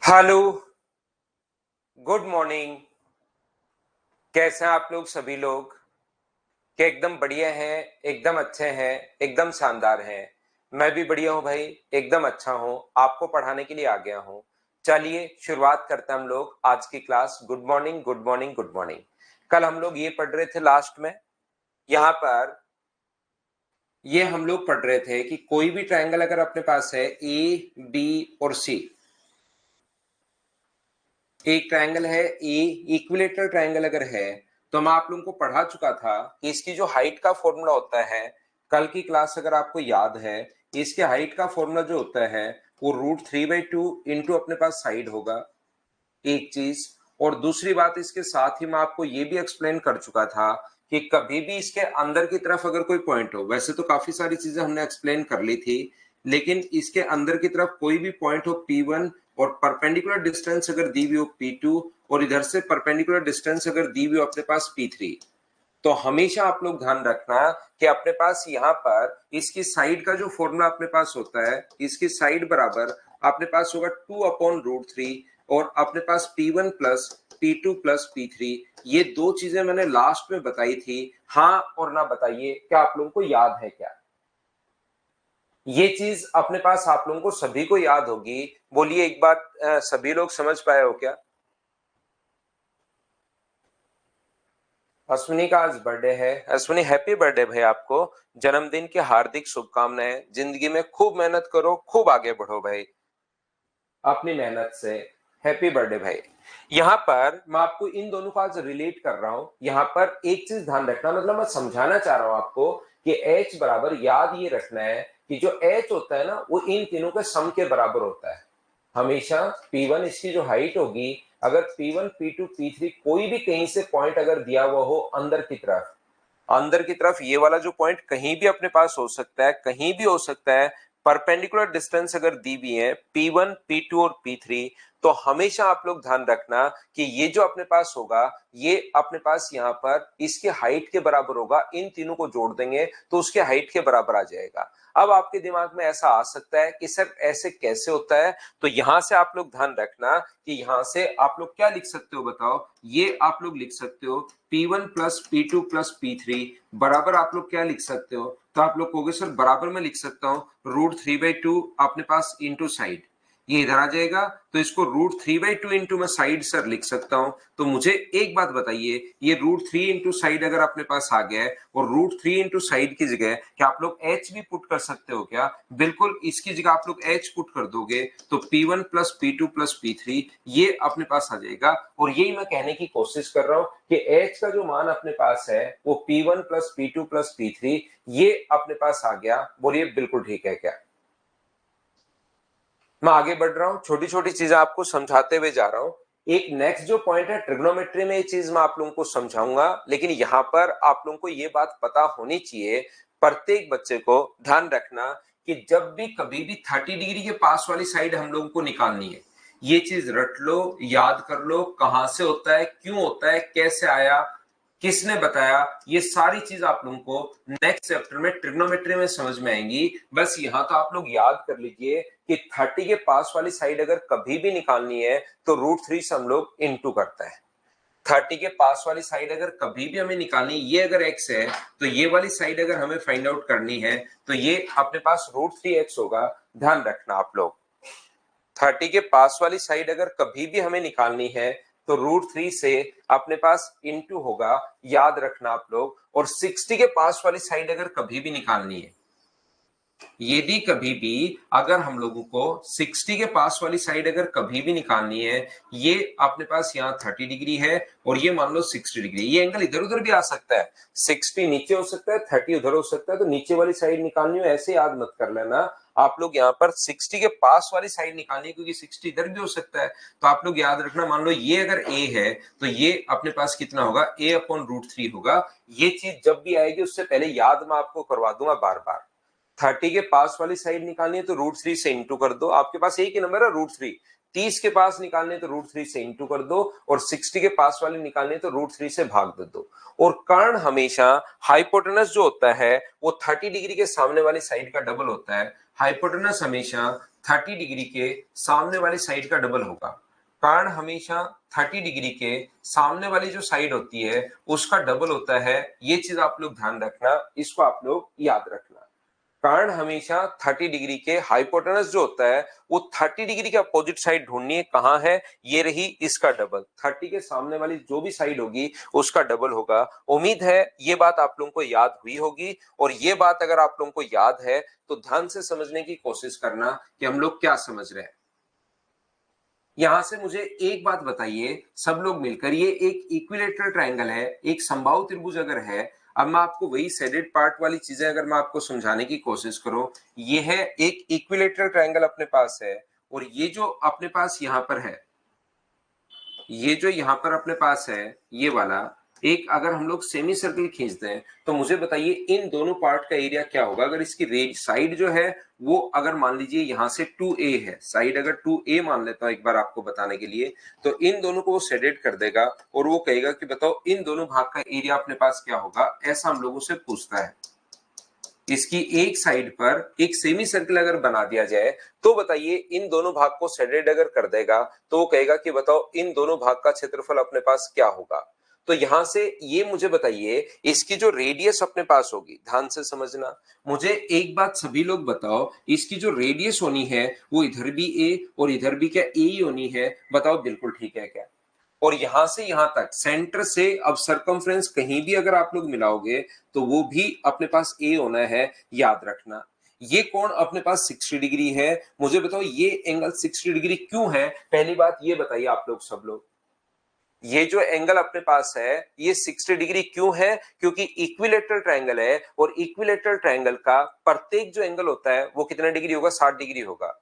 Hello, good morning. कैसे हैं आप लोग सभी लोग? क्या एकदम बढ़िया हैं, एकदम अच्छे हैं, एकदम शानदार हैं? मैं भी बढ़िया हूं भाई, एकदम अच्छा हूं। आपको पढ़ाने के लिए आ गया हूं। चलिए शुरुआत करते हैं हम लोग आज की class. Good morning, good morning, good morning. कल हम लोग ये पढ़ रहे थे लास्ट में, यहाँ पर ये हम लोग पढ़ रहे थे कि कोई भी ट्रायंगल अगर अपने पास है ए, बी और सी, एक ट्रायंगल है ए, इक्विलेटरल ट्रायंगल अगर है, तो मैं आप लोगों को पढ़ा चुका था कि इसकी जो हाइट का फॉर्मूला होता है, कल की क्लास अगर आपको याद है, इसके हाइट का फॉर्मूला जो होता है वो √3/2 इंटू अपने पास साइड होगा, एक चीज। और दूसरी बात, इसके साथ ही मैं आपको ये भी एक्सप्लेन कर चुका था कि कभी भी इसके अंदर की तरफ अगर कोई पॉइंट हो, वैसे तो काफी सारी चीजें हमने एक्सप्लेन कर ली थी, लेकिन इसके अंदर की तरफ कोई भी पॉइंट हो P1 और परपेंडिकुलर डिस्टेंस अगर दी हुई हो P2 और इधर से परपेंडिकुलर डिस्टेंस अगर दी हुई हो अपने पास P3, तो हमेशा आप लोग ध्यान रखना कि अपने पास यहाँ पर इसकी साइड का जो फॉर्मूला अपने पास होता है, इसकी साइड बराबर अपने पास होगा 2/√3 और अपने पास P1 plus P2 plus P3। ये दो चीजें मैंने लास्ट में बताई थी। हाँ और ना बताइए, क्या आप लोगों को याद है क्या? ये चीज अपने पास आप लोगों को सभी को याद होगी। बोलिए एक बात, सभी लोग समझ पाए हो क्या? अश्विनी का आज बर्थडे है। अश्विनी हैप्पी बर्थडे भाई, आपको जन्मदिन की हार्दिक शुभकामनाएं। जिंदगी में खूब मेहनत करो, खूब आगे बढ़ो भाई अपनी मेहनत से। हैप्पी बर्थडे भाई। यहाँ पर मैं आपको इन दोनों का आज रिलेट कर रहा हूं। यहाँ पर एक चीज ध्यान रखना, मतलब मैं समझाना चाह रहा हूं आपको कि H बराबर, याद ये रखना है कि जो H होता है ना, वो इन तीनों के सम के बराबर होता है हमेशा। P1 इसकी जो हाइट होगी, अगर P1 P2 P3 कोई भी कहीं से पॉइंट अगर दिया हुआ हो अंदर की तरफ, अंदर की तरफ ये वाला जो पॉइंट कहीं भी अपने पास हो सकता है, कहीं भी हो सकता है। परपेंडिकुलर डिस्टेंस अगर दी भी है P1 P2 और P3, तो हमेशा आप लोग ध्यान रखना कि ये जो अपने पास होगा, ये अपने पास यहाँ पर इसके हाइट के बराबर होगा। इन तीनों को जोड़ देंगे तो उसके हाइट के बराबर आ जाएगा। अब आपके दिमाग में ऐसा आ सकता है कि सर ऐसे कैसे होता है? तो यहां से आप लोग ध्यान रखना कि यहां से आप लोग क्या लिख सकते हो बताओ। ये आप लोग लिख सकते हो P1 plus P2 plus P3 बराबर आप लोग क्या लिख सकते हो? तो आप लोग कहोगे सर बराबर में लिख सकता हूं √3/2 अपने पास इंटू साइड, ये इधर आ जाएगा। तो इसको √3/2 इंटू मैं साइड सर लिख सकता हूं। तो मुझे एक बात बताइए, ये √3 इंटू साइड अगर अपने पास आ गया है और √3 इंटू साइड की जगह क्या आप लोग H भी पुट कर सकते हो क्या? बिल्कुल, इसकी जगह आप लोग H पुट कर दोगे तो P1 plus P2 plus P3 ये अपने पास आ जाएगा। और यही मैं कहने की कोशिश कर रहा हूं कि H का जो मान अपने पास है वो P1 plus P2 plus P3 ये अपने पास आ गया। बोलिए बिल्कुल ठीक है क्या? मैं आगे बढ़ रहा हूं, छोटी छोटी चीजें आपको समझाते हुए जा रहा हूं। एक नेक्स्ट जो पॉइंट है ट्रिग्नोमेट्री में, ये चीज मैं आप लोगों को समझाऊंगा, लेकिन यहां पर आप लोगों को ये बात पता होनी चाहिए, प्रत्येक बच्चे को ध्यान रखना कि जब भी कभी भी 30 डिग्री के पास वाली साइड हम लोगों को निकालनी है, ये चीज रट लो, याद कर लो, कहां से होता है, क्यों होता है, कैसे आया, किसने बताया, ये सारी चीज आप लोगों को नेक्स्ट चैप्टर में ट्रिग्नोमेट्री में समझ में आएंगी। बस यहां तो आप लोग याद कर लीजिए कि 30 के पास वाली साइड अगर कभी भी निकालनी है तो √3 से हम लोग इंटू करते हैं। 30 के पास वाली साइड अगर कभी भी हमें निकालनी, ये अगर x है तो ये वाली साइड अगर हमें फाइंड आउट करनी है तो ये अपने पास √3x होगा। ध्यान रखना आप लोग, 30 के पास वाली साइड अगर कभी भी हमें निकालनी है तो √3 से अपने पास इंटू होगा, याद रखना आप लोग। और 60 के पास वाली साइड अगर कभी भी निकालनी है, यदि कभी भी अगर हम लोगों को 60 के पास वाली साइड अगर कभी भी निकालनी है, ये अपने पास यहाँ 30 डिग्री है और ये मान लो 60 डिग्री, ये एंगल इधर उधर भी आ सकता है, 60 नीचे हो सकता है, 30 उधर हो सकता है, तो नीचे वाली साइड निकालनी हो ऐसे याद मत कर लेना आप लोग। यहाँ पर 60 के पास वाली साइड निकालनी है क्योंकि 60 इधर भी हो सकता है, तो आप लोग याद रखना, मान लो ये अगर a है तो ये अपने पास कितना होगा, a/√3 होगा। ये चीज जब भी आएगी उससे पहले याद मैं आपको करवा दूंगा बार बार। 30 के पास वाली साइड निकालनी है तो √3 से इंटू कर दो, आपके पास एक ही नंबर है √3। 30 के पास निकालने तो √3 से इंटू कर दो और 60 के पास वाली निकालने तो √3 से भाग दे दो। और कर्ण हमेशा हाइपोटेनस जो होता है वो 30 डिग्री के सामने वाली साइड का डबल होता है। हाइपोटेनस हमेशा 30 डिग्री के सामने वाली साइड का डबल होगा। कर्ण हमेशा 30 डिग्री के सामने वाली जो साइड होती है उसका डबल होता है। ये चीज आप लोग ध्यान रखना, इसको आप लोग याद रखना। कर्ण हमेशा 30 डिग्री के, हाइपोटेनस जो होता है वो 30 डिग्री के अपोजिट साइड ढूंढनी है, कहां है, ये रही, इसका डबल। 30 के सामने वाली जो भी साइड होगी उसका डबल होगा। उम्मीद है ये बात आप लोगों को याद हुई होगी, और ये बात अगर आप लोगों को याद है तो ध्यान से समझने की कोशिश करना कि हम लोग क्या समझ रहे हैं। यहां से मुझे एक बात बताइए सब लोग मिलकर, ये एक इक्विलेटरल ट्रायंगल है, एक समबाहु त्रिभुज अगर है, अब मैं आपको वही शेडेड पार्ट वाली चीजें अगर मैं आपको समझाने की कोशिश करूं, ये है एक इक्विलेटरल ट्रायंगल अपने पास है, और ये जो अपने पास यहां पर है, ये जो यहां पर अपने पास है ये वाला एक, अगर हम लोग सेमी सर्कल खींचते हैं तो मुझे बताइए इन दोनों पार्ट का एरिया क्या होगा। अगर इसकी रेंज साइड जो है वो अगर मान लीजिए यहां से 2a है, साइड अगर 2a मान लेता हूं एक बार आपको बताने के लिए, तो इन दोनों को वो शेडेड कर देगा और वो कहेगा कि बताओ इन दोनों भाग का एरिया अपने पास क्या होगा। ऐसा हम लोगों से पूछता है। इसकी एक साइड पर एक सेमी सर्कल अगर बना दिया जाए तो बताइए इन दोनों भाग को शेडेड अगर कर देगा तो वो कहेगा कि बताओ इन दोनों भाग का क्षेत्रफल अपने पास क्या होगा। तो यहां से ये मुझे बताइए इसकी जो रेडियस अपने पास होगी, ध्यान से समझना। मुझे एक बात सभी लोग बताओ, इसकी जो रेडियस होनी है वो इधर भी ए और इधर भी क्या ए ही होनी है, बताओ बिल्कुल ठीक है क्या। और यहां से यहां तक सेंटर से अब सरकमफ्रेंस कहीं भी अगर आप लोग मिलाओगे तो वो भी अपने पास ए होना है, याद रखना। ये कोण अपने पास 60 डिग्री है, मुझे बताओ ये एंगल 60 डिग्री क्यों है, पहली बात ये बताइए आप लोग सब लोग। ये जो एंगल अपने पास है ये 60 डिग्री क्यों है, क्योंकि इक्विलेटरल ट्रायंगल है, और इक्विलेटरल ट्रायंगल का प्रत्येक जो एंगल होता है वो कितना डिग्री होगा, 60 डिग्री होगा।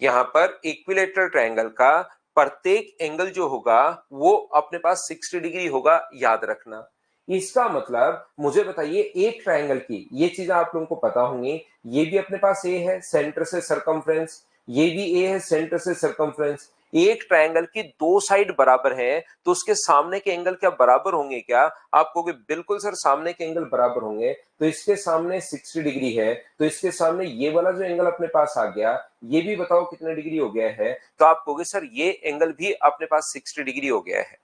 यहां पर इक्विलेटरल ट्रायंगल का प्रत्येक एंगल जो होगा वो अपने पास 60 डिग्री होगा, याद रखना। इसका मतलब मुझे बताइए एक ट्रायंगल की ये चीजें आप लोगों को पता होंगी, ये भी अपने पास ए है सेंटर से सरकमफ्रेंस, ये भी ए है सेंटर से सरकमफ्रेंस। एक ट्रायंगल की दो साइड बराबर है तो उसके सामने के एंगल क्या बराबर होंगे क्या, आप कहोगे बिल्कुल सर सामने के एंगल बराबर होंगे। तो इसके सामने 60 डिग्री है तो इसके सामने ये वाला जो एंगल अपने पास आ गया ये भी बताओ कितने डिग्री हो गया है, तो आप कहोगे सर ये एंगल भी अपने पास 60 डिग्री हो गया है।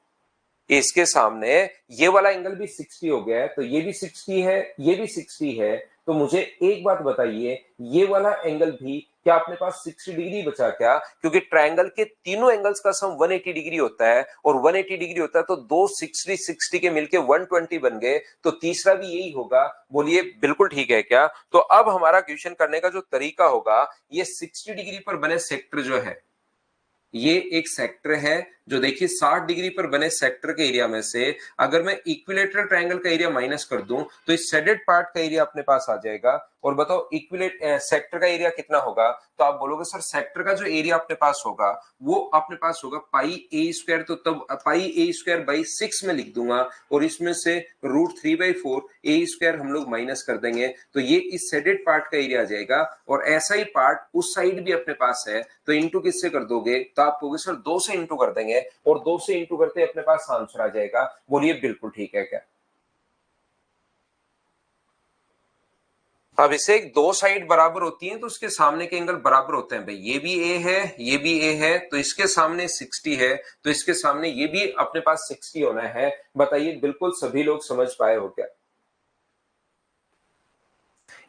इसके सामने ये वाला एंगल भी 60 हो गया है तो ये भी 60 है, ये भी 60 है। तो मुझे एक बात बताइए ये वाला एंगल भी क्या अपने पास 60 डिग्री बचा क्या, क्योंकि ट्रायंगल के तीनों एंगल्स का सम 180 डिग्री होता है, और 180 डिग्री होता है तो दो 60 60 के मिलके 120 बन गए, तो तीसरा भी यही होगा। बोलिए बिल्कुल ठीक है क्या। तो अब हमारा क्वेश्चन करने का जो तरीका होगा, ये 60 डिग्री पर बने सेक्टर जो है, ये एक सेक्टर है जो देखिए 60 डिग्री पर बने सेक्टर के एरिया में से अगर मैं इक्विलेटरल ट्रायंगल का एरिया माइनस कर दूं तो इस शेडेड पार्ट का एरिया अपने पास आ जाएगा। और बताओ इक्विलेट सेक्टर का एरिया कितना होगा, तो आप बोलोगे सर सेक्टर का जो एरिया अपने पास होगा वो अपने पास होगा पाई ए स्क्वायर, तो तब पाई ए स्क्वायर बाई 6 में लिख दूंगा, और इसमें से √3/4 ए स्क्वायर हम लोग माइनस कर देंगे, तो ये इस शेडेड पार्ट का एरिया आ जाएगा। और ऐसा ही पार्ट उस साइड भी अपने पास है, तो इंटू किससे कर दोगे, तो आप कहोगे सर 2 से इंटू कर देंगे, और 2 से इंटू करते अपने पास आंसर आ जाएगा। बोलिए बिल्कुल ठीक है क्या। अब इसे दो साइड बराबर होती हैं तो उसके सामने के एंगल बराबर होते हैं भाई, ये भी ए है ये भी ए है, तो इसके सामने 60 है तो इसके सामने ये भी अपने पास 60 होना है। बताइए बिल्कुल सभी लोग समझ पाए हो क्या।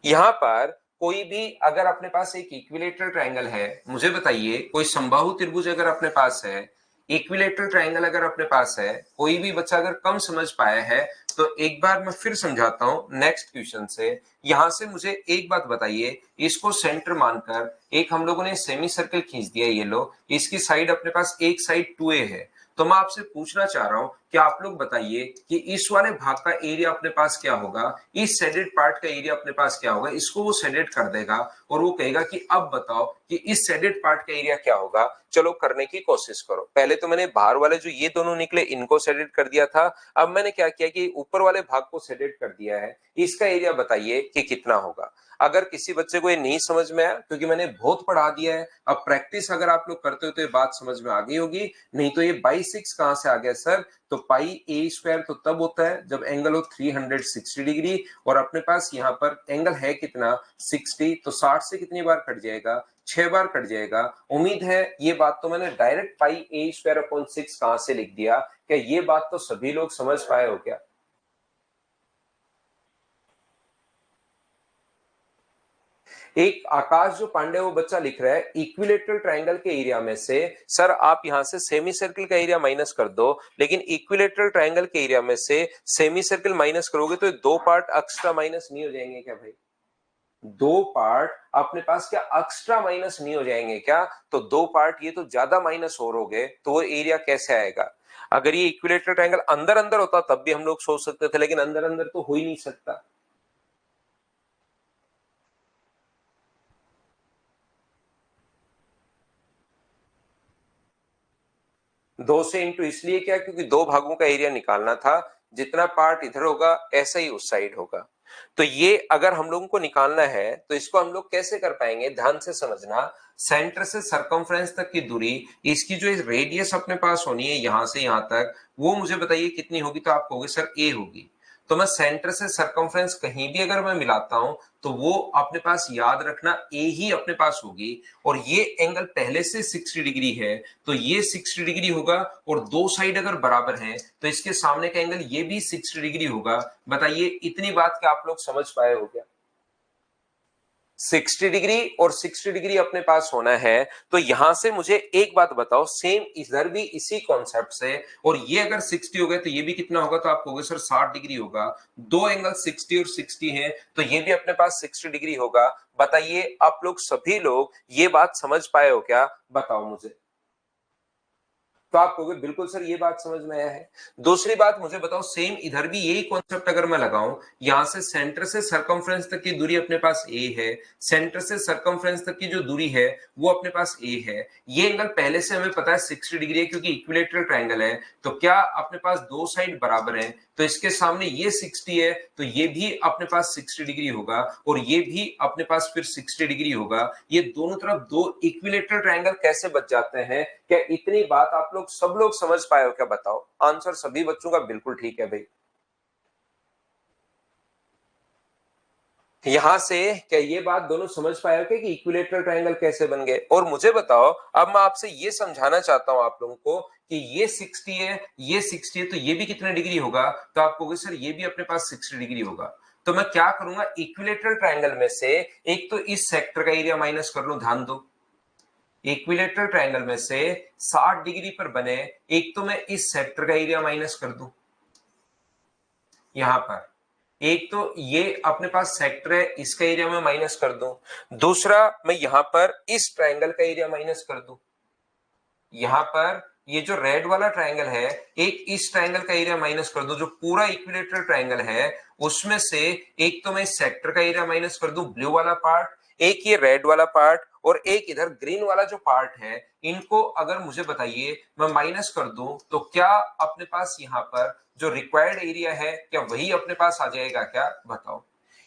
यहां पर कोई भी अगर अपने पास एक इक्विलेटरल ट्रायंगल है, मुझे बताइए कोई समबाहु त्रिभुज अगर अपने पास है, इक्विलेटरल ट्रायंगल अगर अपने पास है, कोई भी बच्चा अगर कम समझ पाया है तो एक बार मैं फिर समझाता हूं नेक्स्ट क्वेश्चन से। यहां से मुझे एक बात बताइए, इसको सेंटर मानकर एक हम लोगों ने सेमी सर्कल खींच दिया, ये लो इसकी साइड अपने पास एक साइड 2a है, तो मैं आपसे पूछना चाह रहा हूं कि आप लोग बताइए कि इस वाले भाग का एरिया अपने पास क्या होगा, इस शेडेड पार्ट का एरिया अपने पास क्या होगा। इसको वो शेडेड कर देगा और वो कहेगा कि अब बताओ कि इस शेडेड पार्ट का एरिया क्या होगा। चलो करने की कोशिश करो। पहले तो मैंने बाहर वाले जो ये दोनों निकले इनको शेडेड कर दिया था, अब मैंने क्या किया कि ऊपर वाले भाग को शेडेड कर दिया है। इसका एरिया बताइए कि कितना होगा। अगर किसी बच्चे को ये नहीं समझ में आया, क्योंकि मैंने बहुत पढ़ा दिया है, अब प्रैक्टिस अगर आप लोग करते हो तो ये बात समझ में आ गई होगी। नहीं तो ये 22 कहां से आ गया सर, तो तो पाई ए स्क्वायर तो तब होता है जब एंगल हो 360 डिग्री, और अपने पास यहाँ पर एंगल है कितना 60, तो 60 से कितनी बार कट जाएगा, 6 बार कट जाएगा। उम्मीद है ये बात तो मैंने डायरेक्ट पाई ए स्क्वायर अपॉन 6 कहां से लिख दिया, क्या ये बात तो सभी लोग समझ पाए हो क्या? एक आकाश जो पांडे वो बच्चा लिख रहा है इक्विलेटरल ट्रायंगल के एरिया में से, सर आप यहां से सेमी सर्कल का एरिया माइनस कर दो, लेकिन इक्विलेटरल ट्रायंगल के एरिया में से सेमी सर्कल माइनस करोगे तो दो पार्ट एक्स्ट्रा माइनस नहीं हो जाएंगे क्या भाई? दो पार्ट अपने पास क्या एक्स्ट्रा माइनस नहीं हो जाएंगे क्या? तो दो पार्ट ये तो ज्यादा माइनस हो गए तो वो एरिया कैसे आएगा? अगर ये इक्विलेटरल ट्रायंगल अंदर अंदर होता तब भी हम लोग सोच सकते थे, लेकिन अंदर अंदर तो हो ही नहीं सकता। दो से इंटू इसलिए क्या, क्योंकि दो भागों का एरिया निकालना था, जितना पार्ट इधर होगा ऐसा ही उस साइड होगा। तो ये अगर हम लोगों को निकालना है तो इसको हम लोग कैसे कर पाएंगे, ध्यान से समझना। सेंटर से सरकमफ्रेंस तक की दूरी, इसकी जो रेडियस अपने पास होनी है यहां से यहां तक, वो मुझे बताइए कितनी होगी, तो आप कहोगे सर ए होगी। तो मैं सेंटर से सरकमफ्रेंस कहीं भी अगर मैं मिलाता हूं तो वो अपने पास याद रखना ए ही अपने पास होगी, और ये एंगल पहले से 60 डिग्री है तो ये 60 डिग्री होगा, और दो साइड अगर बराबर हैं तो इसके सामने का एंगल ये भी 60 डिग्री होगा। बताइए इतनी बात क्या आप लोग समझ पाए हो क्या? 60 डिग्री और 60 डिग्री अपने पास होना है, तो यहां से मुझे एक बात बताओ, सेम इधर भी इसी कॉन्सेप्ट से, और ये अगर 60 हो गया तो ये भी कितना होगा, तो आप कहोगे सर 60 डिग्री होगा। दो एंगल 60 और 60 हैं तो ये भी अपने पास 60 डिग्री होगा। बताइए आप लोग सभी लोग ये बात समझ पाए हो क्या, बताओ मुझे। तो आप कहोगे बिल्कुल सर ये बात समझ में आया है। दूसरी बात मुझे बताओ, सेम इधर भी यही कॉन्सेप्ट अगर मैं लगाऊं, यहां से सेंटर से सरकमफ्रेंस तक की दूरी अपने पास ए है, सेंटर से सरकमफ्रेंस तक की जो दूरी है वो अपने पास ए है, ये एंगल पहले से हमें पता है 60 डिग्री है क्योंकि इक्विलेटरल ट्रायंगल है, तो क्या अपने पास दो साइड बराबर है, तो इसके सामने ये 60 है तो ये भी अपने पास 60 डिग्री होगा, और ये भी अपने पास फिर 60 डिग्री होगा। ये दोनों तरफ दो इक्विलेटरल ट्रायंगल कैसे बच जाते हैं, क्या इतनी बात आप लोग सब लोग समझ पाए हो क्या, बताओ। आंसर सभी बच्चों का बिल्कुल ठीक है भाई। यहां से क्या ये बात दोनों समझ पाए हो क्या कि इक्विलेटरल ट्रायंगल कैसे बन गए? और मुझे बताओ, अब मैं आपसे ये समझाना चाहता हूं आप लोगों को कि ये 60 है, ये 60 है, तो ये भी कितने डिग्री होगा, तो आप कहोगे सर ये भी अपने पास 60 डिग्री होगा। तो मैं क्या करूंगा, इक्विलेटरल ट्रायंगल में से एक तो इस सेक्टर का एरिया माइनस कर लूं, ध्यान दो। इक्विलेटरल ट्रायंगल में से 60 डिग्री पर बने एक तो मैं इस सेक्टर का एरिया माइनस कर दूं, यहां पर एक तो ये अपने पास सेक्टर है इसका एरिया मैं माइनस कर दूं, दूसरा मैं यहां पर इस ट्रायंगल का एरिया माइनस कर दूं। यहां पर ये जो रेड वाला ट्रायंगल है, एक इस ट्रायंगल का एरिया माइनस कर दो, जो पूरा इक्विलेटरल ट्रायंगल है उसमें से एक तो मैं इस सेक्टर का एरिया माइनस कर दूं, ब्लू वाला पार्ट, एक ये रेड वाला पार्ट, और एक इधर ग्रीन वाला जो पार्ट है, इनको अगर मुझे बताइए मैं माइनस कर दूं तो क्या अपने पास यहां पर जो रिक्वायर्ड एरिया है क्या वही अपने पास आ जाएगा क्या, बताओ।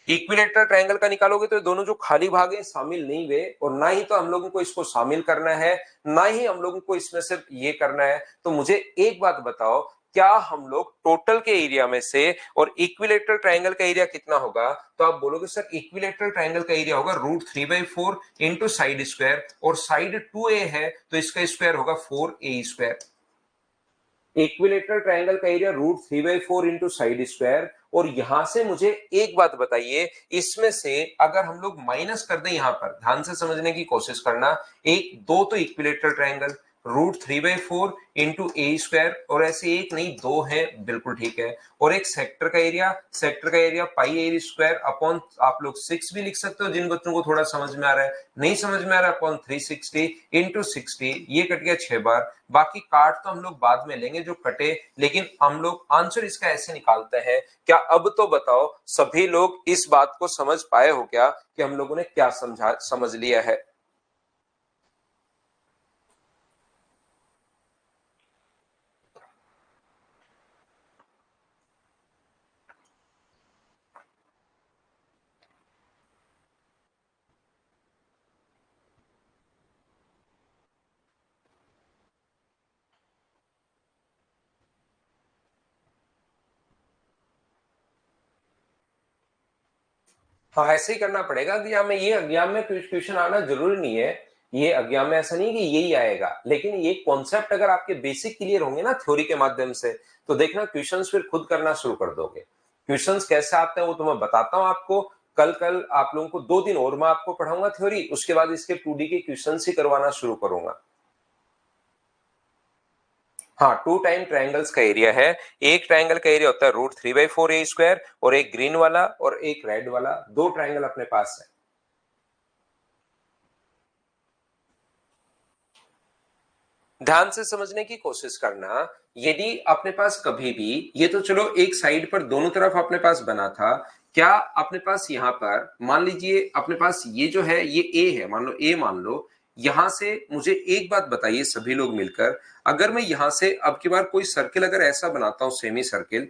इक्विलेटरल ट्रायंगल का निकालोगे तो दोनों जो खाली भाग है शामिल नहीं हुए, और ना ही तो हम लोगों को इसको शामिल करना है, ना ही हम लोगों को इसमें सिर्फ ये करना है। तो मुझे एक बात बताओ, क्या हम लोग टोटल के एरिया में से, और इक्विलेटरल ट्रायंगल का एरिया कितना होगा, तो आप बोलोगे सर इक्विलेटरल ट्रायंगल का एरिया होगा √3/4 इंटू साइड स्क्वायर, और साइड 2a है तो इसका स्क्वायर होगा 4a²। इक्विलेटरल ट्रायंगल का एरिया √3/4 इंटू साइड स्क्वायर, और यहां से मुझे एक बात बताइए, इसमें से अगर हम लोग माइनस कर दें, यहां पर ध्यान से समझने की कोशिश करना, एक दो तो इक्विलेटरल ट्रायंगल √3/4 इंटू ए स्क्वायर, और ऐसे एक नहीं दो है, बिल्कुल ठीक है, और एक सेक्टर का एरिया, सेक्टर का एरिया पाई ए स्क्वायर अपॉन आप लोग 6 भी लिख सकते हो जिन बच्चों को थोड़ा समझ में आ रहा है, नहीं समझ में आ रहा है अपॉन 360 इंटू 60, ये कट गया 6 बार। बाकी काट तो हम लोग बाद में लेंगे जो कटे, लेकिन हम लोग आंसर इसका ऐसे निकालते हैं। क्या अब तो बताओ सभी लोग इस बात को समझ पाए हो क्या कि हम लोगों ने क्या समझ लिया है? हाँ, ऐसे ही करना पड़ेगा कि हमें ये एग्जाम में क्वेश्चन आना जरूरी नहीं है, ये एग्जाम में ऐसा नहीं कि यही आएगा, लेकिन ये कॉन्सेप्ट अगर आपके बेसिक क्लियर होंगे ना थ्योरी के माध्यम से, तो देखना क्वेश्चंस फिर खुद करना शुरू कर दोगे। क्वेश्चंस कैसे आते हैं वो तो मैं बताता हूँ आपको। कल आप लोगों को 2 दिन और मैं आपको पढ़ाऊंगा थ्योरी, उसके बाद इसके 2D के क्वेश्चंस ही करवाना शुरू करूंगा। हाँ, 2 टाइम ट्रायंगल्स का एरिया है। एक ट्रायंगल का एरिया होता है √3/4 a², और एक ग्रीन वाला और एक रेड वाला, 2 ट्रायंगल अपने पास है। ध्यान से समझने की कोशिश करना। यदि अपने पास कभी भी, ये तो चलो एक साइड पर दोनों तरफ अपने पास बना था, क्या अपने पास यहां पर मान लीजिए अपने पास ये जो है ये ए है, मान लो ए, मान लो यहां से मुझे एक बात बताइए सभी लोग मिलकर, अगर मैं यहां से अब की बार कोई सर्किल अगर ऐसा बनाता हूं, सेमी सर्किल,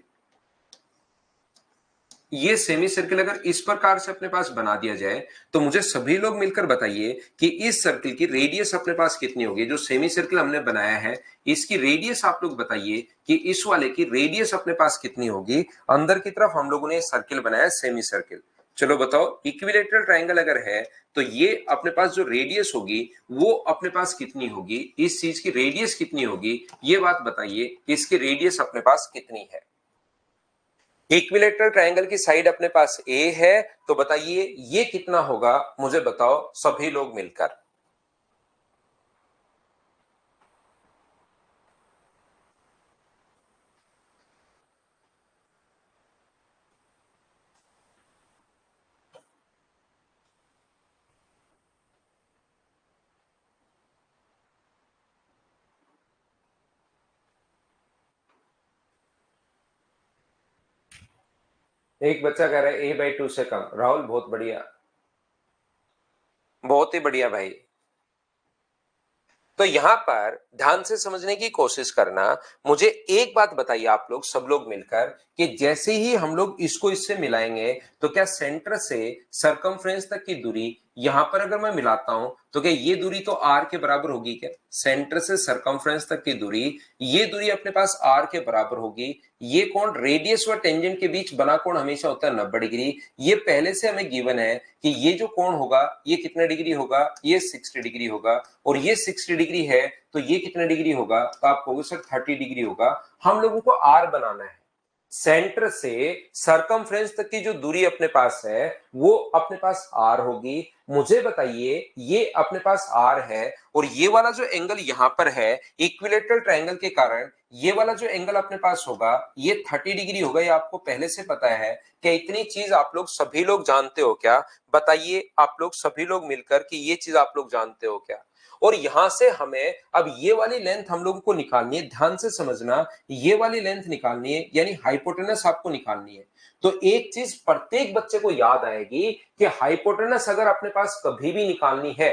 ये सेमी सर्किल अगर इस प्रकार से अपने पास बना दिया जाए, तो मुझे सभी लोग मिलकर बताइए कि इस सर्किल की रेडियस अपने पास कितनी होगी। जो सेमी सर्किल हमने बनाया है इसकी रेडियस आप लोग बताइए कि इस वाले की रेडियस अपने पास कितनी होगी। अंदर की तरफ हम लोगों ने सर्किल बनाया सेमी सर्किल। चलो बताओ, इक्विलेटरल ट्रायंगल अगर है तो ये अपने पास जो रेडियस होगी वो अपने पास कितनी होगी, इस चीज की रेडियस कितनी होगी, ये बात बताइए कि इसकी रेडियस अपने पास कितनी है। इक्विलेटरल ट्रायंगल की साइड अपने पास ए है, तो बताइए ये कितना होगा, मुझे बताओ सभी लोग मिलकर। एक बच्चा कह रहा है a/2 से कम। राहुल बहुत बढ़िया, बहुत ही बढ़िया भाई। तो यहां पर ध्यान से समझने की कोशिश करना। मुझे एक बात बताइए आप लोग सब लोग मिलकर कि जैसे ही हम लोग इसको इससे मिलाएंगे, तो क्या सेंटर से सरकमफ्रेंस तक की दूरी यहां पर अगर मैं मिलाता हूं, तो क्या ये दूरी तो r के बराबर होगी क्या? सेंटर से सरकमफ्रेंस तक की दूरी, ये दूरी अपने पास r के बराबर होगी। ये कोण रेडियस व टेंजेंट के बीच बना कोण हमेशा होता है 90 डिग्री। ये पहले से हमें गिवन है कि ये जो कोण होगा ये कितना डिग्री होगा, ये 60 डिग्री होगा। और ये 60 डिग्री है तो ये कितना डिग्री होगा, तो आप कहोगे सर 30 डिग्री होगा। हम लोगों को आर बनाना है। सेंटर से सरकमफ्रेंस तक की जो दूरी अपने पास है वो अपने पास आर होगी। मुझे बताइए ये अपने पास आर है, और ये वाला जो एंगल यहां पर है इक्विलेटरल ट्रायंगल के कारण, ये वाला जो एंगल अपने पास होगा ये 30 डिग्री होगा। ये आपको पहले से पता है। क्या इतनी चीज आप लोग सभी लोग जानते हो क्या? बताइए आप लोग सभी लोग मिलकर कि ये चीज आप लोग जानते हो क्या? और यहां से हमें अब ये वाली लेंथ हम लोगों को निकालनी है। ध्यान से समझना, ये वाली लेंथ निकालनी है, यानी हाइपोटेनस आपको निकालनी है। तो एक चीज प्रत्येक बच्चे को याद आएगी कि हाइपोटेनस अगर अपने पास कभी भी निकालनी है,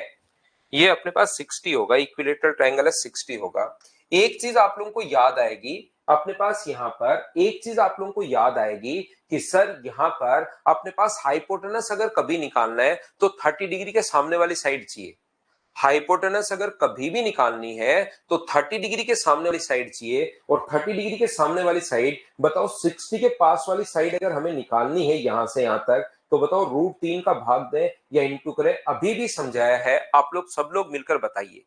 ये अपने पास 60 होगा। इक्विलेटरल ट्रायंगल है 60 होगा। एक चीज आप लोगों को याद आएगी अपने पास, यहां पर एक चीज आप लोगों को याद आएगी कि सर यहां पर अपने पास हाइपोटेनस अगर कभी निकालना है तो 30 डिग्री के सामने वाली साइड चाहिए। हाइपोटेनस अगर कभी भी निकालनी है तो 30 डिग्री के सामने वाली साइड चाहिए। और 30 डिग्री के सामने वाली साइड बताओ, 60 के पास वाली साइड अगर हमें निकालनी है यहां से यहां तक, तो बताओ √3 का भाग दें या इंटू करें। अभी भी समझाया है, आप लोग सब लोग मिलकर बताइए।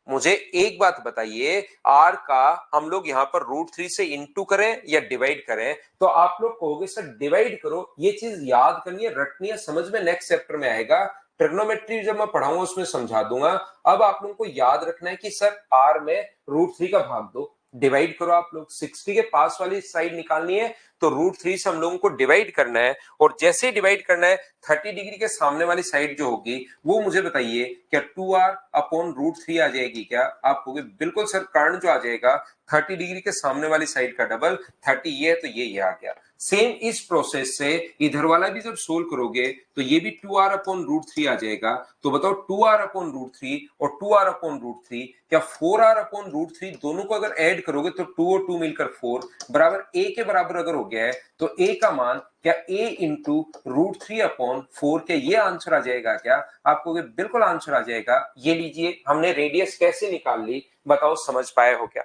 मुझे एक बात बताइए, आर का हम लोग यहां पर √3 से इंटू करें या डिवाइड करें? तो आप लोग कहोगे सर डिवाइड करो। ये चीज याद करनी है, रटनी है, समझ में नेक्स्ट चैप्टर में आएगा। ट्रिग्नोमेट्री जब मैं पढ़ाऊंगा उसमें समझा दूंगा। अब आप लोगों को याद रखना है कि सर आर में √3 का भाग दो, डिवाइड करो। आप लोग 60 के पास वाली साइड निकालनी है तो √3 से हम लोगों को डिवाइड करना है। और जैसे डिवाइड करना है 30 डिग्री के सामने वाली साइड जो होगी वो मुझे बताइए, क्या 2r/√3 आ जाएगी क्या? आप कहोगे बिल्कुल सर, कारण जो आ जाएगा 30 डिग्री के सामने वाली साइड का डबल 30, ये है तो ये आ गया। सेम इस प्रोसेस से इधर वाला भी जब सोल्व करोगे तो ये भी 2r/√3 आ जाएगा। तो बताओ 2r/√3 और 2r/√3, क्या 4r/√3 दोनों को अगर ऐड करोगे तो 2 और 2 मिलकर 4 बराबर a के बराबर अगर हो गया है, तो a का मान क्या a इंटू √3/4, क्या ये आंसर आ जाएगा क्या? आपको बिल्कुल आंसर आ जाएगा। ये लीजिए, हमने रेडियस कैसे निकाल ली, बताओ समझ पाए हो क्या?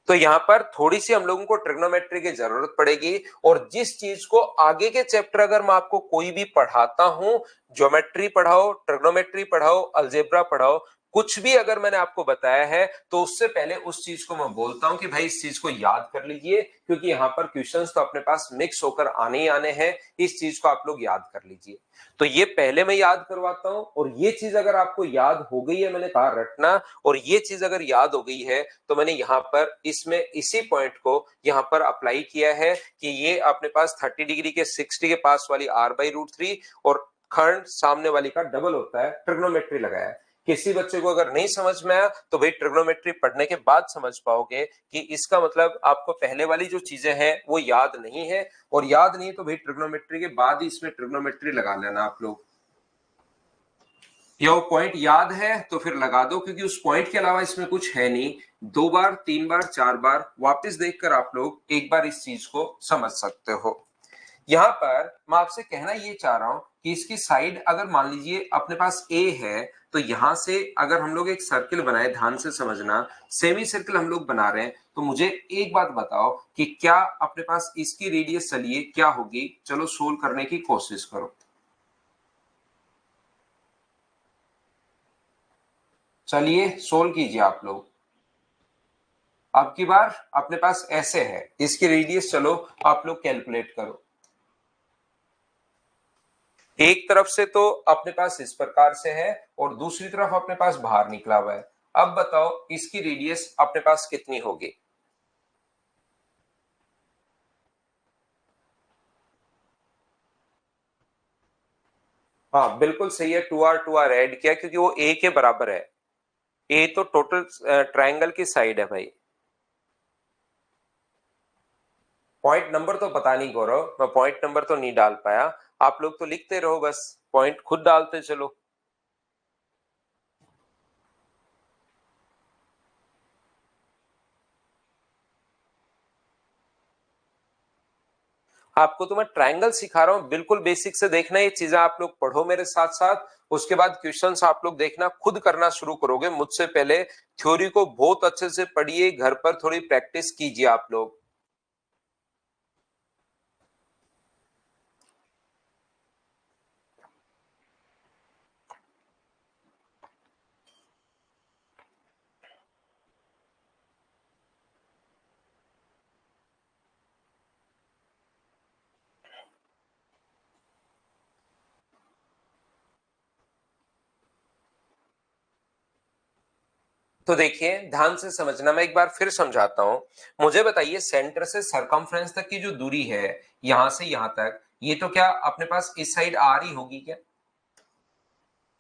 तो यहाँ पर थोड़ी सी हम लोगों को ट्रिग्नोमेट्री की जरूरत पड़ेगी, और जिस चीज को आगे के चैप्टर अगर मैं आपको कोई भी पढ़ाता हूं, ज्योमेट्री पढ़ाओ, ट्रिग्नोमेट्री पढ़ाओ, अलजेब्रा पढ़ाओ, कुछ भी अगर मैंने आपको बताया है तो उससे पहले उस चीज को मैं बोलता हूं कि भाई इस चीज को याद कर लीजिए, क्योंकि यहाँ पर क्वेश्चंस तो अपने पास मिक्स होकर आने ही आने हैं, इस चीज को आप लोग याद कर लीजिए। तो ये पहले मैं याद करवाता हूं, और ये चीज अगर आपको याद हो गई है, मैंने कहा रटना, और ये चीज अगर याद हो गई है तो मैंने यहाँ पर इसमें इसी पॉइंट को यहाँ पर अप्लाई किया है कि ये अपने पास 30 डिग्री के 60 के पास वाली r/√3 और खंड सामने वाली का डबल होता है, ट्रिग्नोमेट्री लगाया है। किसी बच्चे को अगर नहीं समझ में आया तो भाई ट्रिग्नोमेट्री पढ़ने के बाद समझ पाओगे कि इसका मतलब आपको पहले वाली जो चीजें हैं वो याद नहीं है, और याद नहीं तो भाई ट्रिग्नोमेट्री के बाद ही इसमें ट्रिग्नोमेट्री लगा लेना आप लोग। या वो पॉइंट याद है तो फिर लगा दो, क्योंकि उस पॉइंट के अलावा इसमें कुछ है नहीं। 2 बार 3 बार 4 बार वापस देखकर आप लोग एक बार इस चीज को समझ सकते हो। यहां पर मैं आपसे कहना ये चाह रहा हूं कि इसकी साइड अगर मान लीजिए अपने पास ए है, तो यहां से अगर हम लोग एक सर्किल बनाए, ध्यान से समझना, सेमी सर्किल हम लोग बना रहे हैं, तो मुझे एक बात बताओ कि क्या अपने पास इसकी रेडियस चलिए क्या होगी, चलो सोल्व करने की कोशिश करो। चलिए सोल्व कीजिए आप लोग। अब की बार अपने पास ऐसे है, इसकी रेडियस चलो आप लोग कैलकुलेट करो। एक तरफ से तो अपने पास इस प्रकार से है और दूसरी तरफ अपने पास बाहर निकला हुआ है। अब बताओ इसकी रेडियस अपने पास कितनी होगी। हाँ बिल्कुल सही है, 2r ऐड किया क्योंकि वो a के बराबर है। a तो टोटल ट्रायंगल की साइड है भाई। पॉइंट नंबर तो पता नहीं गौरव, मैं पॉइंट नंबर तो नहीं डाल पाया, आप लोग तो लिखते रहो, बस पॉइंट खुद डालते चलो। आपको तो मैं ट्रायंगल सिखा रहा हूं, बिल्कुल बेसिक से देखना, ये चीजें आप लोग पढ़ो मेरे साथ साथ, उसके बाद क्वेश्चंस आप लोग देखना, खुद करना शुरू करोगे मुझसे पहले। थ्योरी को बहुत अच्छे से पढ़िए, घर पर थोड़ी प्रैक्टिस कीजिए आप लोग। तो देखिए ध्यान से समझना, मैं एक बार फिर समझाता हूं। मुझे बताइए सेंटर से सरकमफ्रेंस तक की जो दूरी है, यहां से यहां तक, ये तो क्या अपने पास इस साइड आर ही होगी क्या?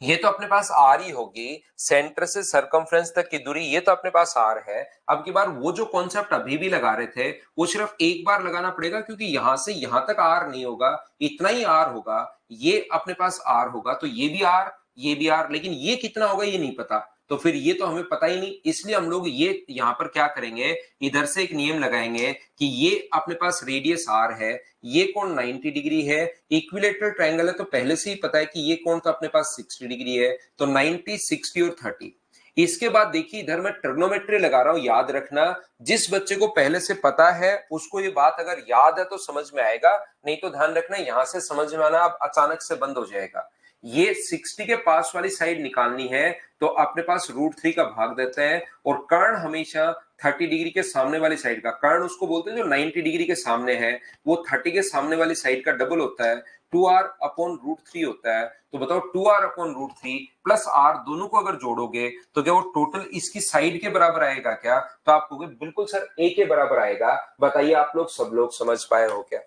ये तो अपने पास आर ही होगी। सेंटर से सरकमफ्रेंस तक की दूरी ये तो अपने पास आर है। अब की बार वो जो कॉन्सेप्ट अभी भी लगा रहे थे वो सिर्फ एक बार लगाना पड़ेगा, क्योंकि यहां से यहां तक आर नहीं होगा, इतना ही आर होगा। ये अपने पास आर होगा तो ये भी आर, ये भी आर, लेकिन ये कितना होगा ये नहीं पता, तो फिर ये तो हमें पता ही नहीं, इसलिए हम लोग ये यहां पर क्या करेंगे, इधर से एक नियम लगाएंगे कि ये अपने पास रेडियस आर है, ये कोण 90 डिग्री है, इक्विलेटरल ट्रायंगल है तो पहले से ही पता है कि ये कोण तो अपने पास 60 डिग्री है, तो 90 60 और 30। इसके बाद देखिए इधर मैं ट्रिग्नोमेट्री लगा रहा हूं, याद रखना, जिस बच्चे को पहले से पता है उसको ये बात अगर याद है तो समझ में आएगा, नहीं तो ध्यान रखना यहां से समझ में आना अब अचानक से बंद हो जाएगा। ये 60 के पास वाली साइड निकालनी है, तो अपने पास √3 का भाग देते हैं, और कर्ण हमेशा 30 डिग्री के सामने वाली साइड का, कर्ण उसको बोलते हैं जो 90 डिग्री के सामने है, वो 30 के सामने वाली साइड का डबल होता है, 2r/√3 होता है। तो बताओ 2r/√3 प्लस r दोनों को अगर जोड़ोगे तो क्या वो टोटल इसकी साइड के बराबर आएगा क्या? तो आप कहोगे बिल्कुल सर a के बराबर आएगा। बताइए आप लोग सब लोग समझ पाए हो क्या?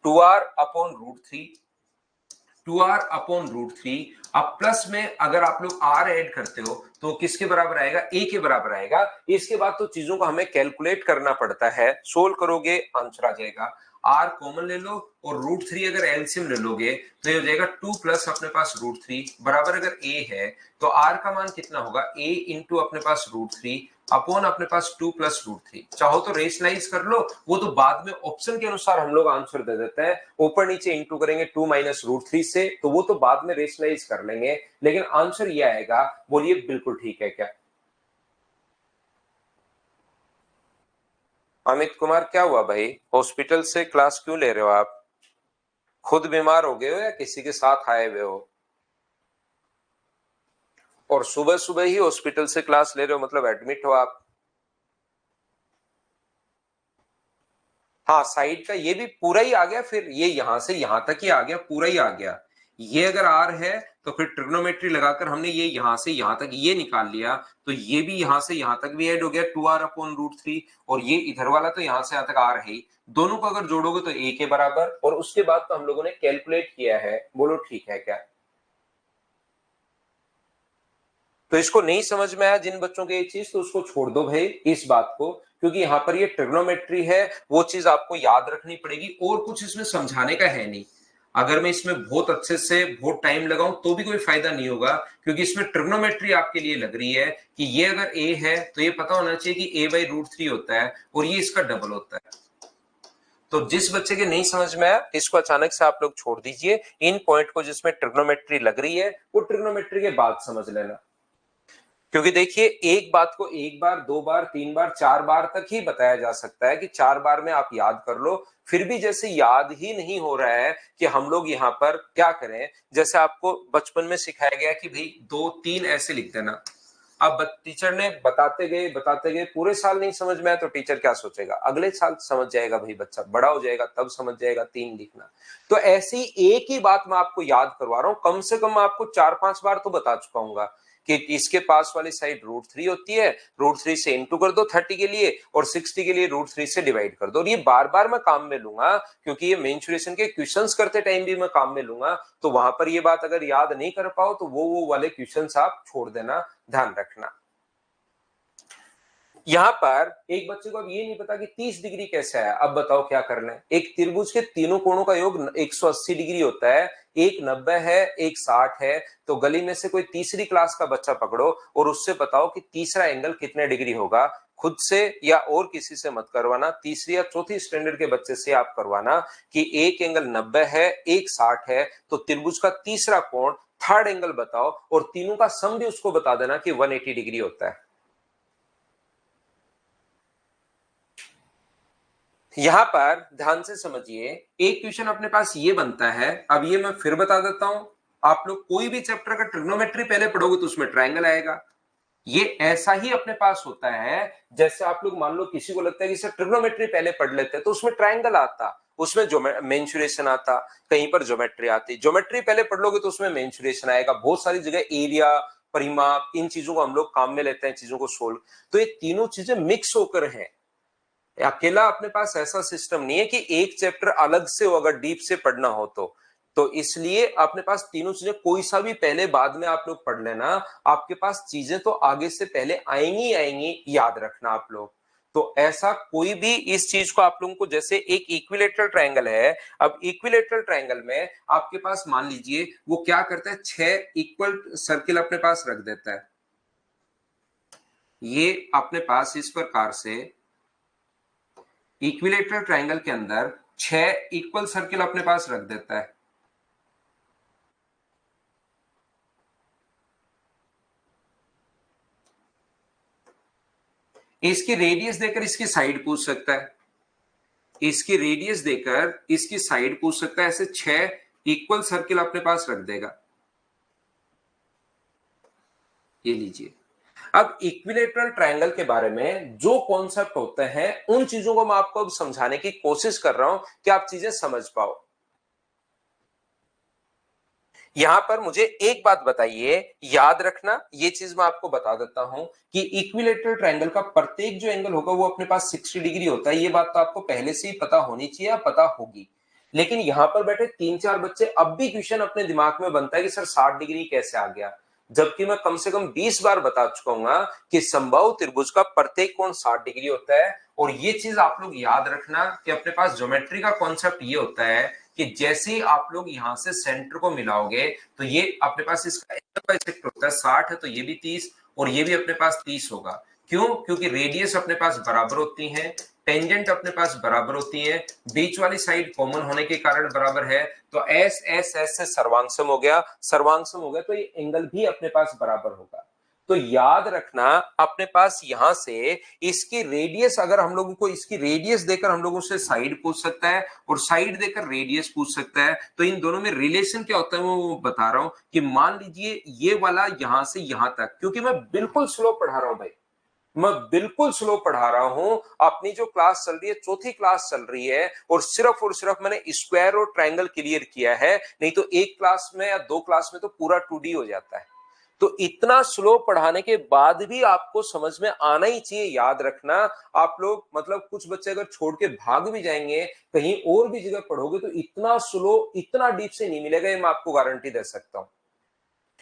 2r/√3, 2r/√3, अब प्लस में अगर आप लोग r ऐड करते हो तो किसके बराबर आएगा? a के बराबर आएगा। इसके बाद तो चीजों को हमें कैलकुलेट करना पड़ता है, सोल्व करोगे आंसर आ जाएगा। r कॉमन ले लो और √3 अगर एलसीएम ले लोगे तो ये हो जाएगा 2 प्लस अपने पास √3 बराबर, अगर a है तो r का मान कितना होगा, a इंटू अपने पास √3 अपॉन अपने पास 2 प्लस √3। चाहो तो रेशनलाइज कर लो, वो तो बाद में ऑप्शन के अनुसार हम लोग आंसर दे देते हैं, ऊपर नीचे इंटू करेंगे 2 माइनस √3 से, तो वो तो बाद में रेशनलाइज कर लेंगे, लेकिन आंसर ये आएगा। बोलिए बिल्कुल ठीक है क्या? अमित कुमार, क्या हुआ भाई? हॉस्पिटल से क्लास क्यों ले रहे हो आप? खुद बीमार हो गए हो या किसी के साथ आए हुए हो? और सुबह सुबह ही हॉस्पिटल से क्लास ले रहे हो, मतलब एडमिट हो आप? हाँ, साइड का ये भी पूरा ही आ गया, फिर ये यहां से यहां तक ही आ गया, पूरा ही आ गया। ये अगर आर है तो फिर ट्रिग्नोमेट्री लगाकर हमने ये यहां से यहां तक ये निकाल लिया, तो ये भी यहां से यहां तक भी ऐड हो गया 2r/√3, और ये इधर वाला तो यहां से यहां तक आर है ही। दोनों को अगर जोड़ोगे तो ए के बराबर, और उसके बाद तो हम लोगों ने कैलकुलेट किया है। बोलो ठीक है क्या? तो इसको नहीं समझ में आया जिन बच्चों के ये चीज, तो उसको छोड़ दो भाई इस बात को, क्योंकि यहां पर ये ट्रिग्नोमेट्री है, वो चीज आपको याद रखनी पड़ेगी, और कुछ इसमें समझाने का है नहीं। अगर मैं इसमें बहुत अच्छे से बहुत टाइम लगाऊं तो भी कोई फायदा नहीं होगा, क्योंकि इसमें ट्रिग्नोमेट्री आपके लिए लग रही है कि ये अगर ए है तो ये पता होना चाहिए कि a/√3 होता है, और ये इसका डबल होता है। तो जिस बच्चे के नहीं समझ में आया, इसको अचानक से आप लोग छोड़ दीजिए। इन पॉइंट को जिसमें ट्रिग्नोमेट्री लग रही है वो ट्रिग्नोमेट्री के बाद समझ लेना, क्योंकि देखिए एक बात को एक बार, दो बार, तीन बार, चार बार तक ही बताया जा सकता है कि चार बार में आप याद कर लो। फिर भी जैसे याद ही नहीं हो रहा है कि हम लोग यहाँ पर क्या करें, जैसे आपको बचपन में सिखाया गया कि भाई 2 3 ऐसे लिख देना। अब टीचर ने बताते गए पूरे साल नहीं समझ में आया तो टीचर क्या सोचेगा? अगले साल समझ जाएगा भाई, बच्चा बड़ा हो जाएगा तब समझ जाएगा 3 लिखना। तो ऐसी एक ही बात मैं आपको याद करवा रहा हूं, कम से कम मैं आपको 4 5 बार तो बता चुका हूँ कि इसके पास वाली साइड √3 होती है, √3 से इंटू कर दो 30 के लिए, और 60 के लिए √3 से डिवाइड कर दो। और ये बार बार मैं काम में लूंगा, क्योंकि ये मेंसुरेशन के क्वेश्चंस करते टाइम भी मैं काम में लूंगा। तो वहां पर ये बात अगर याद नहीं कर पाओ तो वो वाले क्वेश्चंस आप छोड़ देना, ध्यान रखना। यहां पर एक बच्चे को अब ये नहीं पता कि 30 डिग्री कैसे आया। अब बताओ क्या करना है? एक त्रिभुज के तीनों कोणों का योग 180 डिग्री होता है, एक 90 है, एक 60 है। तो गली में से कोई तीसरी क्लास का बच्चा पकड़ो और उससे बताओ कि तीसरा एंगल कितने डिग्री होगा। खुद से या और किसी से मत करवाना, तीसरी या चौथी स्टैंडर्ड के बच्चे से आप करवाना कि एक एंगल 90 है, एक 60 है, तो त्रिभुज का तीसरा कोण थर्ड एंगल बताओ, और तीनों का सम भी उसको बता देना कि 180 डिग्री होता है। यहां पर ध्यान से समझिए, एक क्वेश्चन अपने पास ये बनता है। अब ये मैं फिर बता देता हूं, आप लोग कोई भी चैप्टर का ट्रिग्नोमेट्री पहले पढ़ोगे तो उसमें ट्रायंगल आएगा। ये ऐसा ही अपने पास होता है, जैसे आप लोग मान लो किसी को लगता है कि सर ट्रिग्नोमेट्री पहले पढ़ लेते हैं तो उसमें ट्रायंगल आता, उसमें जो मेंसुरेशन आता, कहीं पर ज्योमेट्री आती। ज्योमेट्री पहले पढ़ लोगे तो उसमें मेंसुरेशन आएगा, बहुत सारी जगह एरिया, परिमाप, इन चीजों को हम लोग काम में लेते हैं, चीजों को सोल्व। तो ये तीनों चीजें मिक्स होकर हैं। अकेला अपने पास ऐसा सिस्टम नहीं है कि एक चैप्टर अलग से हो अगर डीप से पढ़ना हो तो इसलिए अपने पास तीनों चीजें, कोई सा भी पहले बाद में आप लोग पढ़ लेना, आपके पास चीजें तो आगे से पहले आएंगी आएंगी, याद रखना आप लोग। तो ऐसा कोई भी इस चीज को आप लोगों को, जैसे एक इक्विलेटरल ट्रायंगल है। अब इक्विलेटरल ट्रायंगल में आपके पास मान लीजिए वो क्या करता है, 6 इक्वल सर्किल अपने पास रख देता है। ये अपने पास इस प्रकार से इक्विलेटरल ट्रायंगल के अंदर 6 इक्वल सर्किल अपने पास रख देता है। इसकी रेडियस देकर इसकी साइड पूछ सकता है, इसकी रेडियस देकर इसकी साइड पूछ सकता है। ऐसे 6 इक्वल सर्किल अपने पास रख देगा। ये लीजिए। अब इक्विलेटरल ट्रायंगल के बारे में जो कॉन्सेप्ट होते हैं उन चीजों को मैं आपको अब समझाने की कोशिश कर रहा हूं कि आप चीजें समझ पाओ। यहां पर मुझे एक बात बताइए, याद रखना, ये चीज मैं आपको बता देता हूं कि इक्विलेटरल ट्रायंगल का प्रत्येक जो एंगल होगा वो अपने पास 60 डिग्री होता है। ये बात तो आपको पहले से ही पता होनी चाहिए या पता होगी। लेकिन यहां पर बैठे 3 4 बच्चे अब भी क्वेश्चन अपने दिमाग में बनता है कि सर 60 डिग्री कैसे आ गया, जबकि मैं कम से कम 20 बार बता चुका हूं कि समबाहु त्रिभुज का प्रत्येक कोण 60 डिग्री होता है। और ये चीज आप लोग याद रखना कि अपने पास ज्योमेट्री का कॉन्सेप्ट ये होता है कि जैसे ही आप लोग यहां से सेंटर को मिलाओगे तो ये अपने पास इसका एंगल बाइसेक्टर होता है। 60 है तो ये भी 30 और ये भी अपने पास 30 होगा। क्यों? क्योंकि रेडियस अपने पास बराबर होती है, टेंजेंट अपने पास बराबर होती है, बीच वाली साइड कॉमन होने के कारण बराबर है। तो एस एस एस से सर्वांगसम हो गया, सर्वांगसम हो गया तो ये एंगल भी अपने पास बराबर होगा। तो याद रखना अपने पास यहां से इसकी रेडियस, अगर हम लोगों को इसकी रेडियस देकर हम लोगों से साइड पूछ सकता है और साइड देकर रेडियस पूछ सकता है, तो इन दोनों में रिलेशन क्या होता है वो बता रहा हूं कि मान लीजिए ये वाला यहां से यहां तक, क्योंकि मैं बिल्कुल स्लो पढ़ा रहा हूं भाई, मैं बिल्कुल स्लो पढ़ा रहा हूं, अपनी जो क्लास चल रही है चौथी क्लास चल रही है और सिर्फ मैंने स्क्वायर और ट्रायंगल क्लियर किया है, नहीं तो एक क्लास में या दो क्लास में तो पूरा 2D हो जाता है। तो इतना स्लो पढ़ाने के बाद भी आपको समझ में आना ही चाहिए। याद रखना आप लोग, मतलब कुछ बच्चे अगर छोड़ के भाग भी जाएंगे कहीं और भी जगह पढ़ोगे तो इतना स्लो इतना डीप से नहीं मिलेगा, ये मैं आपको गारंटी दे सकता हूं।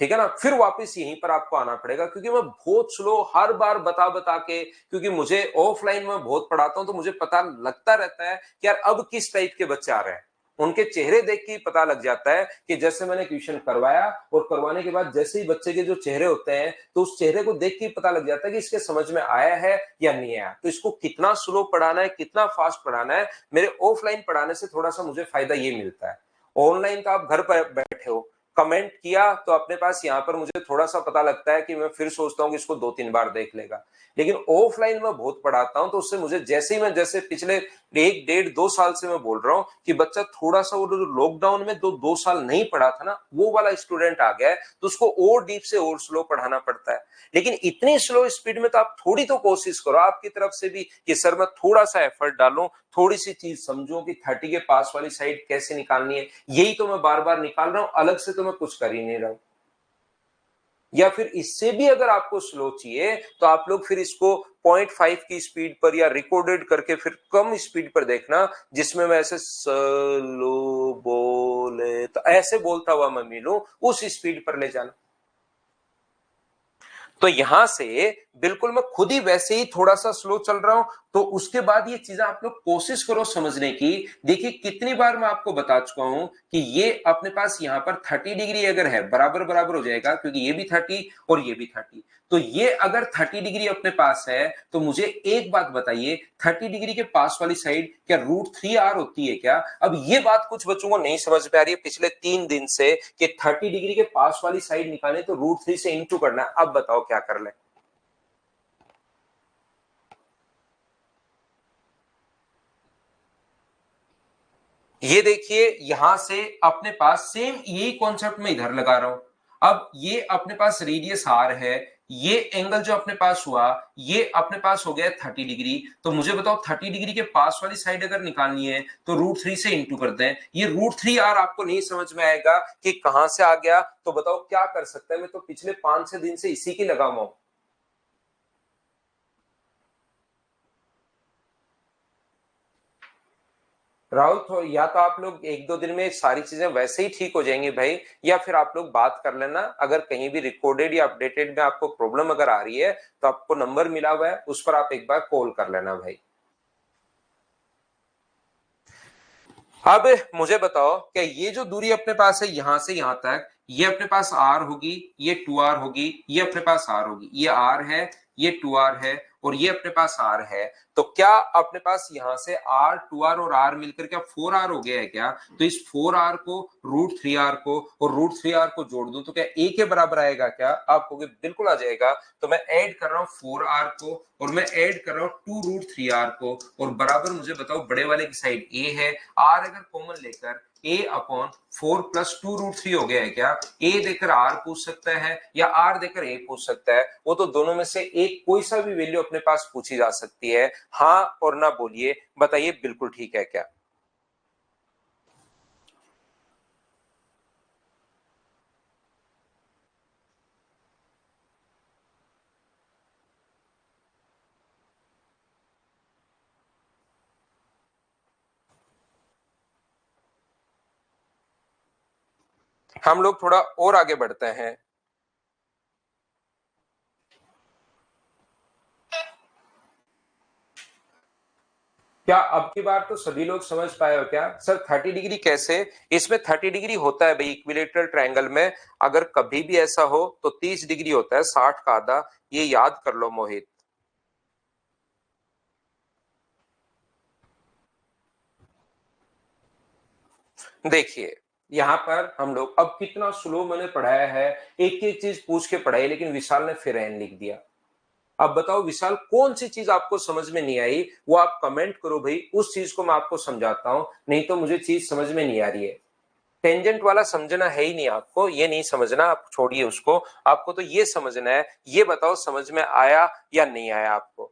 ठीक है ना, फिर वापस यहीं पर आपको आना पड़ेगा, क्योंकि मैं बहुत स्लो हर बार बता बता के, क्योंकि मुझे ऑफलाइन में बहुत पढ़ाता हूं तो मुझे पता लगता रहता है कि यार अब किस टाइप के बच्चे आ रहे हैं। उनके चेहरे देख के पता लग जाता है कि जैसे मैंने ट्यूशन करवाया और करवाने के बाद जैसे ही बच्चे के जो चेहरे होते हैं तो उस चेहरे को देख के पता लग जाता है कि इसके समझ में आया है या नहीं आया, तो इसको कितना स्लो पढ़ाना है कितना फास्ट पढ़ाना है। मेरे ऑफलाइन पढ़ाने से थोड़ा सा मुझे फायदा ये मिलता है। ऑनलाइन तो आप घर पर बैठे हो, कमेंट किया तो अपने पास यहाँ पर मुझे थोड़ा सा पता लगता है कि मैं फिर सोचता हूँ कि इसको 2-3 बार देख लेगा। लेकिन ऑफलाइन में बहुत पढ़ाता हूं तो उससे मुझे जैसे ही मैं, जैसे पिछले 1-1.5-2 साल से मैं बोल रहा हूं कि बच्चा थोड़ा सा वो जो लॉकडाउन में 2 साल नहीं पढ़ा था ना वो वाला स्टूडेंट आ गया है, तो उसको और डीप से और स्लो पढ़ाना पड़ता है। लेकिन इतनी स्लो स्पीड में तो आप थोड़ी तो कोशिश करो आपकी तरफ से भी कि सर मैं थोड़ा सा एफर्ट डालूं, थोड़ी सी चीज समझो कि 30 के पास वाली साइड कैसे निकालनी है, यही तो मैं बार बार निकाल रहा हूं, अलग से तो मैं कुछ कर ही नहीं रहा हूं। या फिर इससे भी अगर आपको स्लो चाहिए तो आप लोग फिर इसको 0.5 की स्पीड पर या रिकॉर्डेड करके फिर कम स्पीड पर देखना, जिसमें मैं ऐसे स्लो बोले तो ऐसे बोलता हुआ मैं मिलूं, उस स्पीड पर ले जाना। तो यहां से बिल्कुल मैं खुद ही वैसे ही थोड़ा सा स्लो चल रहा हूं, तो उसके बाद ये चीजें आप लोग कोशिश करो समझने की। देखिए कितनी बार मैं आपको बता चुका हूं कि ये अपने पास यहां पर 30 डिग्री अगर है बराबर बराबर हो जाएगा, क्योंकि ये भी 30 और ये भी 30, तो ये अगर 30 डिग्री अपने पास है तो मुझे एक बात बताइए, 30 डिग्री के पास वाली साइड क्या √3r होती है क्या? अब ये बात कुछ बच्चों को नहीं समझ में आ रही है पिछले 3 दिन से कि 30 डिग्री के पास वाली साइड निकाले तो √3 से इंटू करना है। अब बताओ क्या कर ले? ये देखिए यहां से अपने पास सेम यही कॉन्सेप्ट में इधर लगा रहा हूं। अब ये अपने पास रेडियस आर है, ये एंगल जो अपने पास हुआ ये अपने पास हो गया 30 डिग्री, तो मुझे बताओ 30 डिग्री के पास वाली साइड अगर निकालनी है तो √3 से इंटू करते हैं। ये √3r आपको नहीं समझ में आएगा कि कहां से आ गया, तो बताओ क्या कर सकते हैं? मैं तो पिछले 5-6 दिन से इसी की लगा हुआ हूं। राहुल, तो या तो आप लोग 1-2 दिन में सारी चीजें वैसे ही ठीक हो जाएंगी भाई, या फिर आप लोग बात कर लेना, अगर कहीं भी रिकॉर्डेड या अपडेटेड में आपको प्रॉब्लम अगर आ रही है तो आपको नंबर मिला हुआ है उस पर आप एक बार कॉल कर लेना भाई। अब मुझे बताओ क्या ये जो दूरी अपने पास है यहां से यहां तक, ये अपने पास आर होगी, ये 2r होगी, ये अपने पास आर होगी, ये आर है, ये 2r है और ये अपने पास आर है, तो क्या अपने पास यहां से आर 2r और आर मिलकर क्या 4r हो गया है क्या? तो इस 4r को √3r को और √3r को जोड़ दूं तो क्या a के बराबर आएगा क्या? आप कहोगे बिल्कुल आ जाएगा। तो मैं ऐड कर रहा हूं 4r को और मैं ऐड कर रहा हूं 2√3r को, और बराबर मुझे बताओ बड़े वाले की साइड a है, r अगर कॉमन लेकर a/4 + 2√3 हो गया है क्या? a देकर r पूछ सकता है या r देकर a पूछ सकता है, वो तो दोनों में से एक कोई सा भी वैल्यू अपने पास पूछी जा सकती है। हाँ और ना बोलिए, बताइए बिल्कुल ठीक है क्या? हम लोग थोड़ा और आगे बढ़ते हैं। क्या अब की बार तो सभी लोग समझ पाए हो क्या? सर 30 डिग्री कैसे? इसमें 30 डिग्री होता है भाई इक्विलेटरल ट्रायंगल में, अगर कभी भी ऐसा हो तो 30 डिग्री होता है, 60 का आधा, ये याद कर लो मोहित। देखिए यहाँ पर हम लोग अब कितना स्लो मैंने पढ़ाया है, एक एक चीज पूछ के पढ़ाई, लेकिन विशाल ने फिर एन लिख दिया। अब बताओ विशाल कौन सी चीज आपको समझ में नहीं आई, वो आप कमेंट करो भाई, उस चीज को मैं आपको समझाता हूं, नहीं तो मुझे चीज समझ में नहीं आ रही है। टेंजेंट वाला समझना है ही नहीं आपको, ये नहीं समझना, आप छोड़िए उसको, आपको तो ये समझना है। ये बताओ समझ में आया या नहीं आया आपको।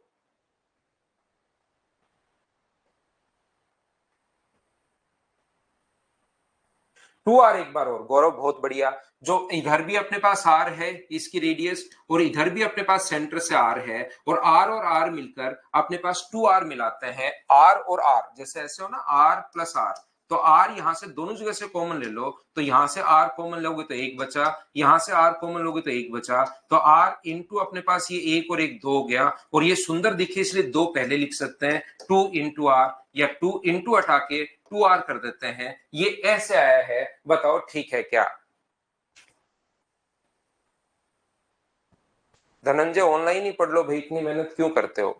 2r एक बार और गौरव, बहुत बढ़िया। जो इधर भी अपने पास r है इसकी रेडियस, और इधर भी अपने पास सेंटर से r है, और r मिलकर अपने पास 2r मिलाते हैं। r और r जैसे ऐसे हो ना, r प्लस r, तो r यहां से दोनों जगह से कॉमन ले लो, तो यहां से r कॉमन लोगे तो एक बचा, यहां से r कॉमन लोगे तो एक बचा, तो r इंटू अपने पास ये एक और एक दो हो गया, और ये सुंदर दिखे इसलिए दो पहले लिख सकते हैं, 2 इंटू r, या 2 इंटू हटा के 2r कर देते हैं। ये ऐसे आया है, बताओ ठीक है क्या। धनंजय ऑनलाइन ही पढ़ लो भाई, इतनी मेहनत क्यों करते हो।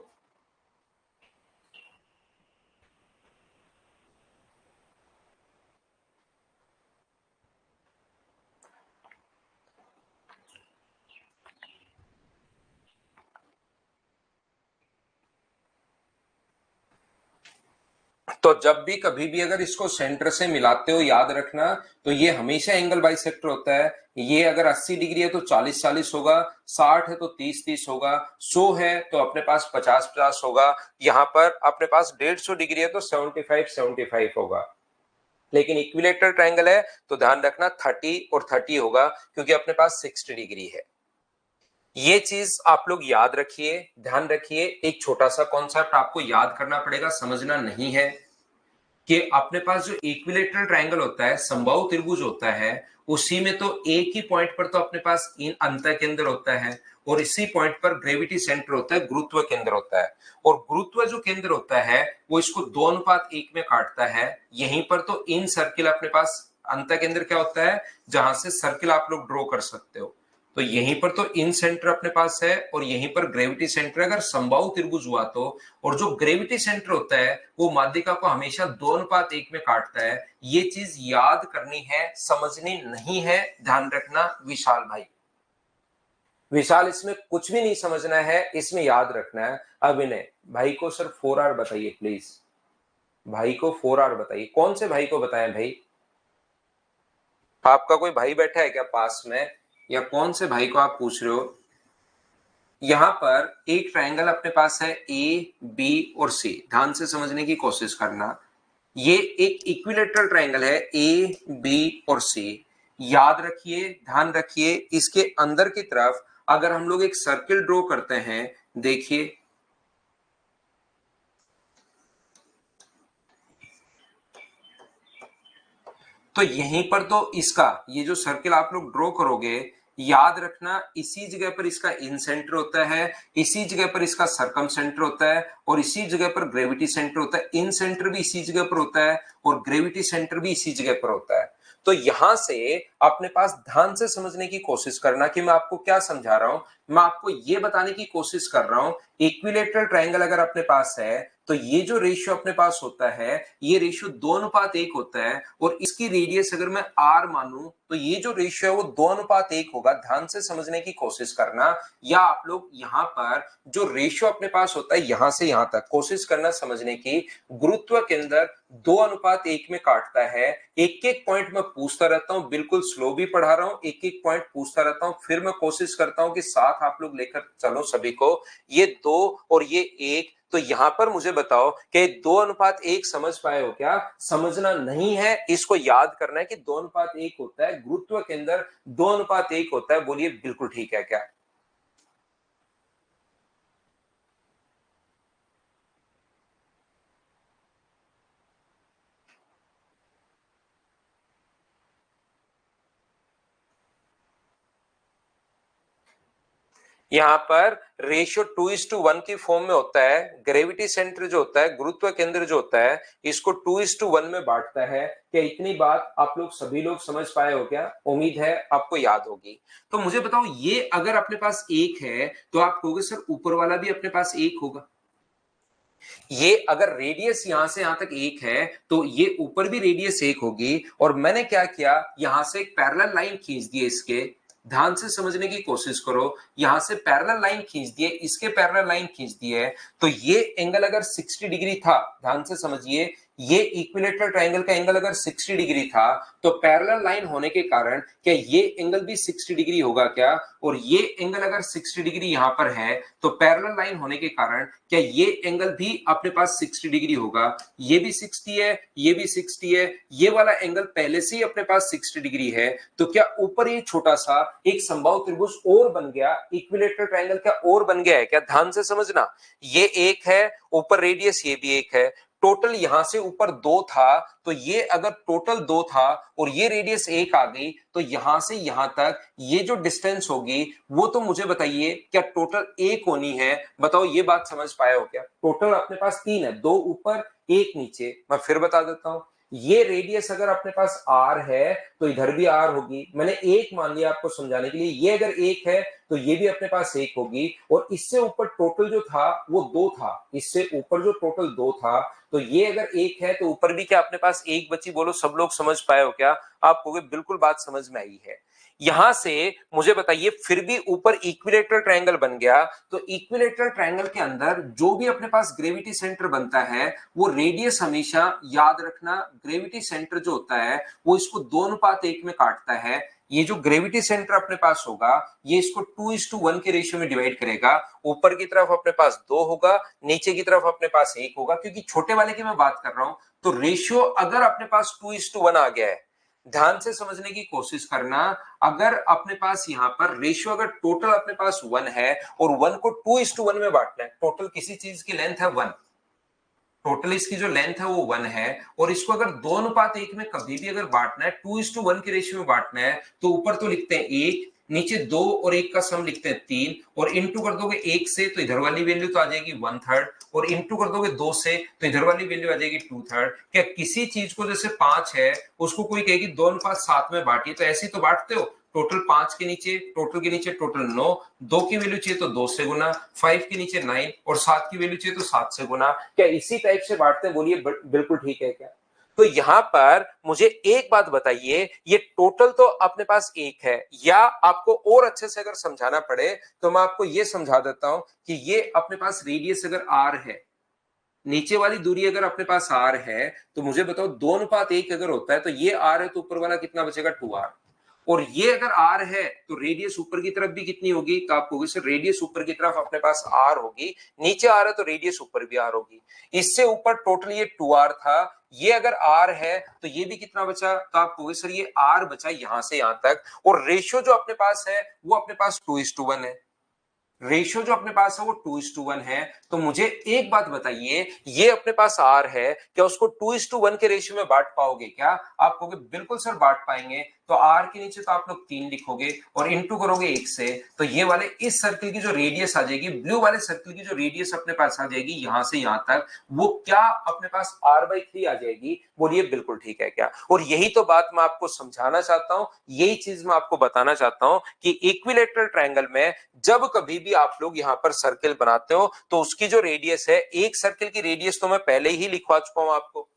तो जब भी कभी भी अगर इसको सेंटर से मिलाते हो, याद रखना, तो ये हमेशा एंगल बाइसेक्टर होता है। ये अगर 80 डिग्री है तो 40-40 होगा, 60 है तो 30-30 होगा, 100 है तो अपने पास 50-50 होगा, यहाँ पर अपने पास 150 डिग्री है तो 75-75 होगा। लेकिन इक्विलेटरल ट्रायंगल है तो ध्यान रखना 30 और 30 होगा, क्योंकि अपने पास 60 डिग्री है। ये चीज आप लोग याद रखिए, ध्यान रखिए। एक छोटा सा कॉन्सेप्ट आपको याद करना पड़ेगा, समझना नहीं है, कि अपने पास जो इक्विलेटरल ट्रायंगल होता है, समबाहु त्रिभुज होता है, उसी में तो एक ही पॉइंट पर तो अपने पास इन अंत केंद्र होता है, और इसी पॉइंट पर ग्रेविटी सेंटर होता है, गुरुत्व केंद्र होता है। और गुरुत्व जो केंद्र होता है वो इसको 2:1 में काटता है। यहीं पर तो इन सर्किल अपने पास अंत केंद्र क्या होता है, जहां से सर्किल आप लोग ड्रॉ कर सकते हो। तो यहीं पर तो इन सेंटर अपने पास है, और यहीं पर ग्रेविटी सेंटर। अगर समबाहु त्रिभुज हुआ तो, और जो ग्रेविटी सेंटर होता है वो माध्यिका को हमेशा 2:1 में काटता है। ये चीज याद करनी है, समझनी नहीं है, ध्यान रखना विशाल भाई। विशाल इसमें कुछ भी नहीं समझना है, इसमें याद रखना है। अभिनय भाई को सर 4r बताइए प्लीज, भाई को 4r बताइए। कौन से भाई को बताएं भाई, आपका कोई भाई बैठा है क्या पास में, या कौन से भाई को आप पूछ रहे हो। यहां पर एक ट्रायंगल अपने पास है ए बी और सी, ध्यान से समझने की कोशिश करना। ये एक इक्विलेटरल ट्रायंगल है, ए बी और सी। याद रखिए, ध्यान रखिए, इसके अंदर की तरफ अगर हम लोग एक सर्किल ड्रॉ करते हैं, देखिए तो यहीं पर तो इसका ये जो सर्किल आप लोग ड्रॉ करोगे, याद रखना इसी जगह पर इसका इन सेंटर होता है, इसी जगह पर इसका सरकम सेंटर होता है, और इसी जगह पर ग्रेविटी सेंटर होता है। इन सेंटर भी इसी जगह पर होता है, और ग्रेविटी सेंटर भी इसी जगह पर होता है। तो यहां से अपने पास ध्यान से समझने की कोशिश करना कि मैं आपको क्या समझा रहा हूं। मैं आपको यह बताने की कोशिश कर रहा हूं, इक्विलेटरल ट्रायंगल अगर अपने पास है तो ये जो रेशियो अपने पास होता है, ये रेशियो 2:1 होता है, और इसकी रेडियस अगर मैं r मानूं तो ये जो रेशियो है वो 2:1 होगा। ध्यान से समझने की कोशिश करना, या आप लोग यहां पर जो रेशियो अपने पास होता है यहां से यहां तक कोशिश करना समझने की। गुरुत्व के अंदर 2:1 में काटता है। एक एक पॉइंट मैं पूछता रहता हूं, बिल्कुल स्लो भी पढ़ा रहा हूं, एक एक पॉइंट पूछता रहता हूं, फिर मैं कोशिश करता हूं कि साथ आप लोग लेकर चलो सभी को। ये 2 और ये 1, तो यहां पर मुझे बताओ कि 2:1 समझ पाए हो क्या। समझना नहीं है, इसको याद करना है कि 2:1 होता है, गुरुत्व के अंदर 2:1 होता है। बोलिए बिल्कुल ठीक है क्या। यहाँ पर रेशियो 2:1 की फॉर्म में होता है। ग्रेविटी सेंटर जो होता है, गुरुत्व केंद्र जो होता है, इसको 2:1 में बांटता है। क्या इतनी बात आप लोग सभी लोग समझ पाए हो क्या। उम्मीद है आपको याद होगी। तो मुझे बताओ, ये अगर अपने पास एक है तो आप कहोगे सर ऊपर वाला भी अपने पास एक होगा। ये अगर रेडियस यहां से यहां तक एक है तो ये ऊपर भी रेडियस एक होगी, और मैंने क्या किया, यहां से एक पैरेलल लाइन खींच दी इसके। ध्यान से समझने की कोशिश करो, यहां से पैरेलल लाइन खींच दिए, इसके पैरेलल लाइन खींच दी है, तो ये एंगल अगर 60 डिग्री था, ध्यान से समझिए, ये इक्विलेटरल ट्रायंगल का एंगल अगर 60 डिग्री था, तो पैरेलल लाइन होने के कारण क्या ये एंगल भी 60 डिग्री होगा क्या? और ये एंगल अगर 60 डिग्री यहां पर है, तो पैरेलल लाइन होने के कारण क्या ये एंगल भी अपने पास 60 डिग्री होगा? ये भी 60 है, ये भी 60 है, ये वाला एंगल पहले से ही अपने पास 60 डिग्री है, तो क्या ऊपर ये छोटा सा एक समबाहु त्रिभुज और बन गया, इक्विलेटरल ट्रायंगल क्या और बन गया है क्या? ध्यान से समझना, ये एक है, ऊपर रेडियस ये भी एक है, टोटल यहां से ऊपर दो था, तो ये अगर टोटल दो था और ये रेडियस एक आ गई, तो यहां से यहां तक ये जो डिस्टेंस होगी वो तो मुझे बताइए क्या टोटल एक होनी है? बताओ, ये बात समझ पाए हो क्या? टोटल अपने पास तीन है, दो ऊपर एक नीचे। मैं फिर बता देता हूं, ये रेडियस अगर अपने पास r है तो इधर भी r होगी, मैंने एक मान लिया आपको समझाने के लिए, ये अगर एक है तो ये भी अपने पास एक होगी, और इससे ऊपर टोटल जो था वो दो था, इससे ऊपर जो टोटल दो था, तो ये अगर एक है तो ऊपर भी क्या अपने पास एक बची? बोलो सब लोग समझ पाए हो क्या? आप कहोगे बिल्कुल बात समझ में आई है। यहां से मुझे बताइए, फिर भी ऊपर इक्विलेटरल ट्रायंगल बन गया, तो इक्विलेटरल ट्रायंगल के अंदर जो भी अपने पास ग्रेविटी सेंटर बनता है, वो रेडियस हमेशा याद रखना, ग्रेविटी सेंटर जो होता है वो इसको 2:1 में काटता है। ये जो ग्रेविटी सेंटर अपने पास होगा, ये इसको 2:1 के रेशियो में डिवाइड करेगा। ऊपर की तरफ अपने पास दो होगा, नीचे की तरफ अपने पास एक होगा, क्योंकि छोटे वाले की मैं बात कर रहा हूं, तो रेशियो अगर अपने पास 2:1 आ गया है, ध्यान से समझने की कोशिश करना, अगर अपने पास यहां पर रेशियो अगर टोटल अपने पास 1 है और 1 को 2:1 में बांटना है, टोटल किसी चीज की लेंथ है 1, टोटल इसकी जो लेंथ है वो 1 है, और इसको अगर 2:1 में कभी भी अगर बांटना है, 2:1 के रेशियो में बांटना है, तो ऊपर तो लिखते हैं एक, नीचे दो और एक का सम लिखते हैं तीन, और इंटू कर दोगे एक से तो इधर वाली वैल्यू तो आ जाएगी 1/3, और इंटू कर दोगे दो से तो इधर वाली वैल्यू आ जाएगी 2/3। क्या किसी चीज को जैसे 5 है उसको कोई कहेगी 2:7 में बांटिए, तो ऐसे ही तो बांटते हो, टोटल 5 के नीचे, टोटल के नीचे टोटल 9, 2 की वैल्यू चाहिए तो 2 से गुना, 5 के नीचे 9, और 7 की वैल्यू चाहिए तो 7 से गुना। क्या इसी टाइप से बांटते हैं? बोलिए बिल्कुल ठीक है क्या? तो यहां पर मुझे एक बात बताइए, ये टोटल तो अपने पास एक है, या आपको और अच्छे से अगर समझाना पड़े तो मैं आपको ये समझा देता हूं कि ये अपने पास रेडियस अगर r है, नीचे वाली दूरी अगर अपने पास r है, तो मुझे बताओ 2:1 अगर होता है तो ये r है, तो ऊपर वाला कितना बचेगा? 2r। और ये अगर r है तो रेडियस ऊपर की तरफ भी कितनी होगी? तो आप कहोगे सर रेडियस ऊपर की तरफ अपने पास r होगी, नीचे r है तो रेडियस ऊपर भी r होगी। इससे ऊपर टोटल ये 2r था, ये अगर r है तो ये भी कितना बचा? तो आप कहोगे सर ये r बचा यहां से यहां तक, और रेशियो जो अपने पास है वो अपने पास 2:1 है, रेशियो जो अपने पास है वो 2:1 है। तो मुझे एक बात बताइए, ये अपने पास r है, क्या उसको 2:1 के रेशियो में बांट पाओगे क्या? आप कहोगे बिल्कुल सर बांट पाएंगे, तो r के नीचे तो आप लोग 3 लिखोगे और इंटू करोगे 1 से, तो ये वाले इस सर्कल की जो रेडियस आ जाएगी, ब्लू वाले सर्कल की जो रेडियस अपने पास आ जाएगी यहां से यहां तक, वो क्या अपने पास r/3 आ जाएगी? बोलिए बिल्कुल ठीक है क्या? और यही तो बात मैं आपको समझाना चाहता हूं, यही चीज मैं आपको बताना चाहता हूं कि इक्विलेटरल ट्रायंगल में जब कभी भी आप लोग यहां पर सर्कल बनाते हो तो उसकी जो रेडियस है, एक सर्कल की रेडियस तो मैं पहले ही लिखवा चुका हूं आपको,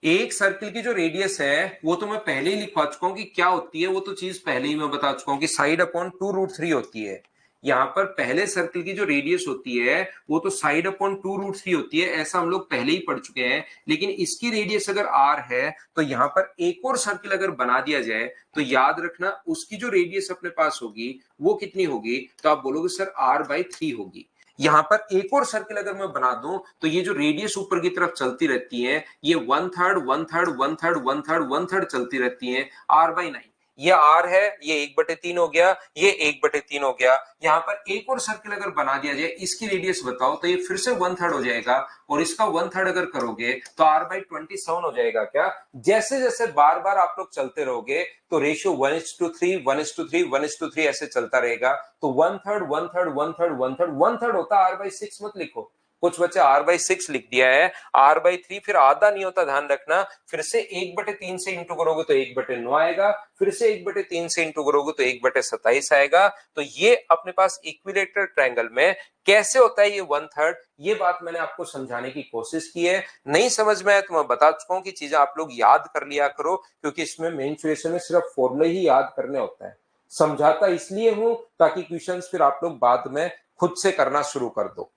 एक सर्कल की जो रेडियस है वो तो मैं पहले ही लिखवा चुका हूं कि क्या होती है, वो तो चीज पहले ही मैं बता चुका हूं कि साइड अपॉन 2√3 होती है। यहां पर पहले सर्कल की जो रेडियस होती है वो तो साइड अपॉन 2√3 होती है, ऐसा हम लोग पहले ही पढ़ चुके हैं। लेकिन इसकी रेडियस अगर r है तो यहां पर एक और सर्कल अगर बना दिया जाए तो याद रखना उसकी जो रेडियस अपने पास होगी वो कितनी होगी? तो आप बोलोगे सर r/3 होगी। यहां पर एक और सर्कल अगर मैं बना दूं तो ये जो रेडियस ऊपर की तरफ चलती रहती है, ये 1/3 1/3 1/3 1/3 1/3 चलती रहती है, r/9। ये r है, ये 1/3 हो गया, ये 1/3 हो गया। यहां पर एक और सर्कल अगर बना दिया जाए, इसकी रेडियस बताओ, तो ये फिर से 1/3 हो जाएगा, और इसका 1/3 अगर करोगे तो r/27 हो जाएगा क्या? जैसे जैसे बार बार आप लोग चलते रहोगे तो रेशियो 1:3 1:3 1:3 ऐसे चलता रहेगा, तो 1/3 1/3 1/3 1/3 1/3 होता, r/6 मत लिखो, कुछ बच्चे r/6 लिख दिया है, r/3 फिर आधा नहीं होता, ध्यान रखना, फिर से 1/3 से इंटू करोगे तो 1/9 आएगा, फिर से 1/3 से इंटू करोगे तो 1/27 आएगा। तो ये अपने पास इक्विलेटरल ट्रायंगल में कैसे होता है ये 1/3, ये बात मैंने आपको समझाने की कोशिश की है। नहीं समझ में आया तो मैं बता चुका हूं कि चीजें आप लोग याद कर लिया करो, क्योंकि इसमें मेंसुरेशन में सिर्फ फॉर्मूले ही याद करने होता है। समझाता इसलिए हूं ताकि क्वेश्चंस फिर आप लोग बाद में खुद से करना शुरू कर दो।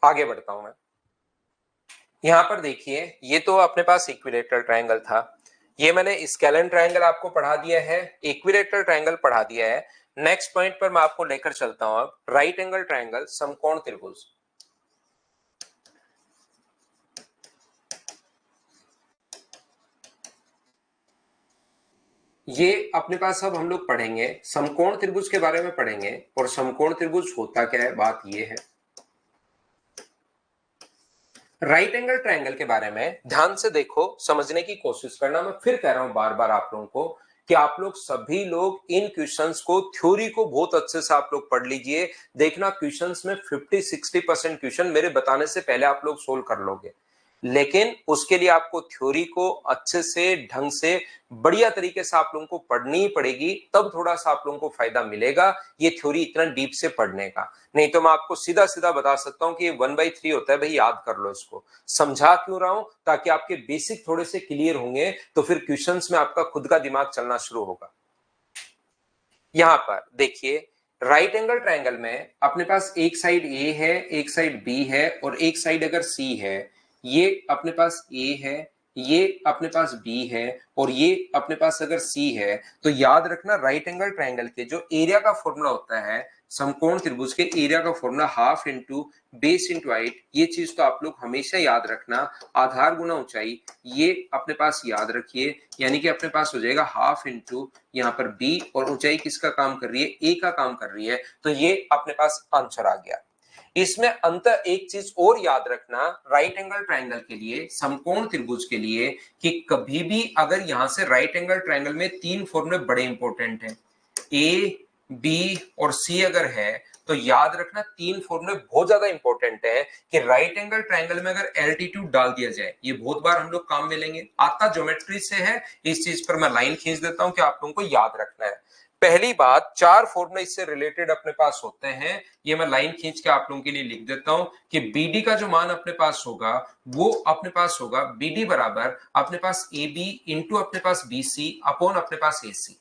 आगे बढ़ता हूं मैं। यहां पर देखिए, ये तो अपने पास इक्विलेटरल ट्रायंगल था, ये मैंने स्केलन ट्रायंगल आपको पढ़ा दिया है, इक्विलेटरल ट्रायंगल पढ़ा दिया है। नेक्स्ट पॉइंट पर मैं आपको लेकर चलता हूं अब राइट एंगल ट्रायंगल, समकोण त्रिभुज। ये अपने पास अब हम लोग पढ़ेंगे समकोण त्रिभुज के बारे में पढ़ेंगे, और समकोण त्रिभुज होता क्या है, बात ये है। राइट एंगल ट्रायंगल के बारे में ध्यान से देखो, समझने की कोशिश करना। मैं फिर कह रहा हूं बार बार आप लोगों को कि आप लोग सभी लोग इन क्वेश्चंस को, थ्योरी को बहुत अच्छे से आप लोग पढ़ लीजिए। देखना क्वेश्चंस में 50-60% क्वेश्चन मेरे बताने से पहले आप लोग सोल्व कर लोगे, लेकिन उसके लिए आपको थ्योरी को अच्छे से, ढंग से, बढ़िया तरीके से आप लोगों को पढ़नी ही पड़ेगी, तब थोड़ा सा आप लोगों को फायदा मिलेगा ये थ्योरी इतना डीप से पढ़ने का। नहीं तो मैं आपको सीधा सीधा बता सकता हूं कि 1/3 होता है भाई, याद कर लो इसको। समझा क्यों रहा हूं, ताकि आपके बेसिक थोड़े से क्लियर होंगे, तो फिर क्वेश्चंस में आपका खुद का दिमाग चलना शुरू होगा। यहां पर देखिए, राइट एंगल ट्रायंगल में अपने पास एक साइड ए है, एक साइड बी है, और एक साइड अगर सी है। ये अपने पास ए है, ये अपने पास बी है, और ये अपने पास अगर सी है, तो याद रखना राइट एंगल ट्रायंगल के जो एरिया का फॉर्मूला होता है, समकोण त्रिभुज के एरिया का formula half into base into height. ये चीज तो आप लोग हमेशा याद रखना, आधार गुना ऊंचाई, ये अपने पास याद रखिए। यानी कि अपने पास हो जाएगा हाफ इंटू यहाँ पर बी, और ऊंचाई किसका काम कर रही है, ए का काम कर रही है, तो ये अपने पास आंसर आ गया। इसमें अंतर एक चीज और याद रखना राइट एंगल ट्रायंगल के लिए, समकोण त्रिभुज के लिए, कि कभी भी अगर यहां से राइट एंगल ट्रायंगल में तीन फॉर्मूले बड़े इंपॉर्टेंट हैं, ए, बी और सी अगर है, तो याद रखना तीन फॉर्मूले बहुत ज्यादा इंपॉर्टेंट है कि राइट एंगल ट्रायंगल में अगर एल्टीट्यूड डाल दिया जाए, ये बहुत बार हम लोग काम में लेंगे, आता ज्योमेट्री से है। इस चीज पर मैं लाइन खींच देता हूं कि आप लोगों को याद रखना है। पहली बात, चार फॉर्मूले इससे रिलेटेड अपने पास होते हैं, ये मैं लाइन खींच के आप लोगों के लिए लिख देता हूं कि बीडी का जो मान अपने पास होगा, वो अपने पास होगा बीडी बराबर अपने पास ए बी इंटू अपने पास बी सी अपॉन अपने पास ए सी।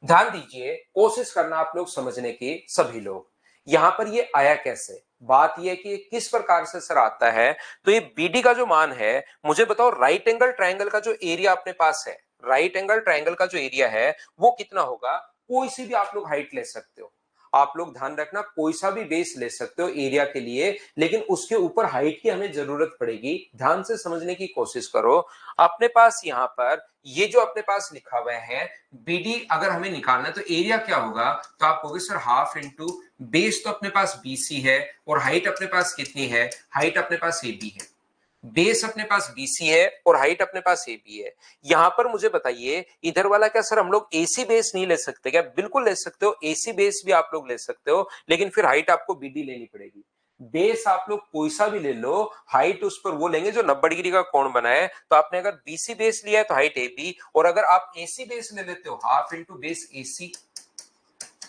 ध्यान दीजिए, कोशिश करना आप लोग समझने की, सभी लोग। यहां पर ये आया कैसे, बात ये कि किस प्रकार से सर आता है। तो ये बीडी का जो मान है, मुझे बताओ राइट एंगल ट्रायंगल का जो एरिया अपने पास है, राइट एंगल ट्रायंगल का जो एरिया है वो कितना होगा। कोई सी भी आप लोग हाइट ले सकते हो, आप लोग ध्यान रखना, कोई सा भी बेस ले सकते हो एरिया के लिए, लेकिन उसके ऊपर हाइट की हमें जरूरत पड़ेगी। ध्यान से समझने की कोशिश करो। अपने पास यहां पर ये जो अपने पास लिखा हुआ है बीडी, अगर हमें निकालना है तो एरिया क्या होगा, तो आप कहोगे सर हाफ इंटू बेस, तो अपने पास बीसी है, और हाइट अपने पास कितनी है, हाइट अपने पास ए बी है। बेस अपने पास बीसी है और हाइट अपने पास ए बी है। यहां पर मुझे बताइए, इधर वाला क्या सर हम लोग एसी बेस नहीं ले सकते क्या, बिल्कुल ले सकते हो, एसी बेस भी आप लोग ले सकते हो, लेकिन फिर हाइट आपको बीडी लेनी पड़ेगी। बेस आप लोग कोई सा भी ले लो, हाइट उस पर वो लेंगे जो 90 डिग्री का कोण बनाए। तो आपने अगर बीसी बेस लिया है तो हाइट ए बी, और अगर आप एसी बेस ले लेते हो हाफ इंटू बेस एसी,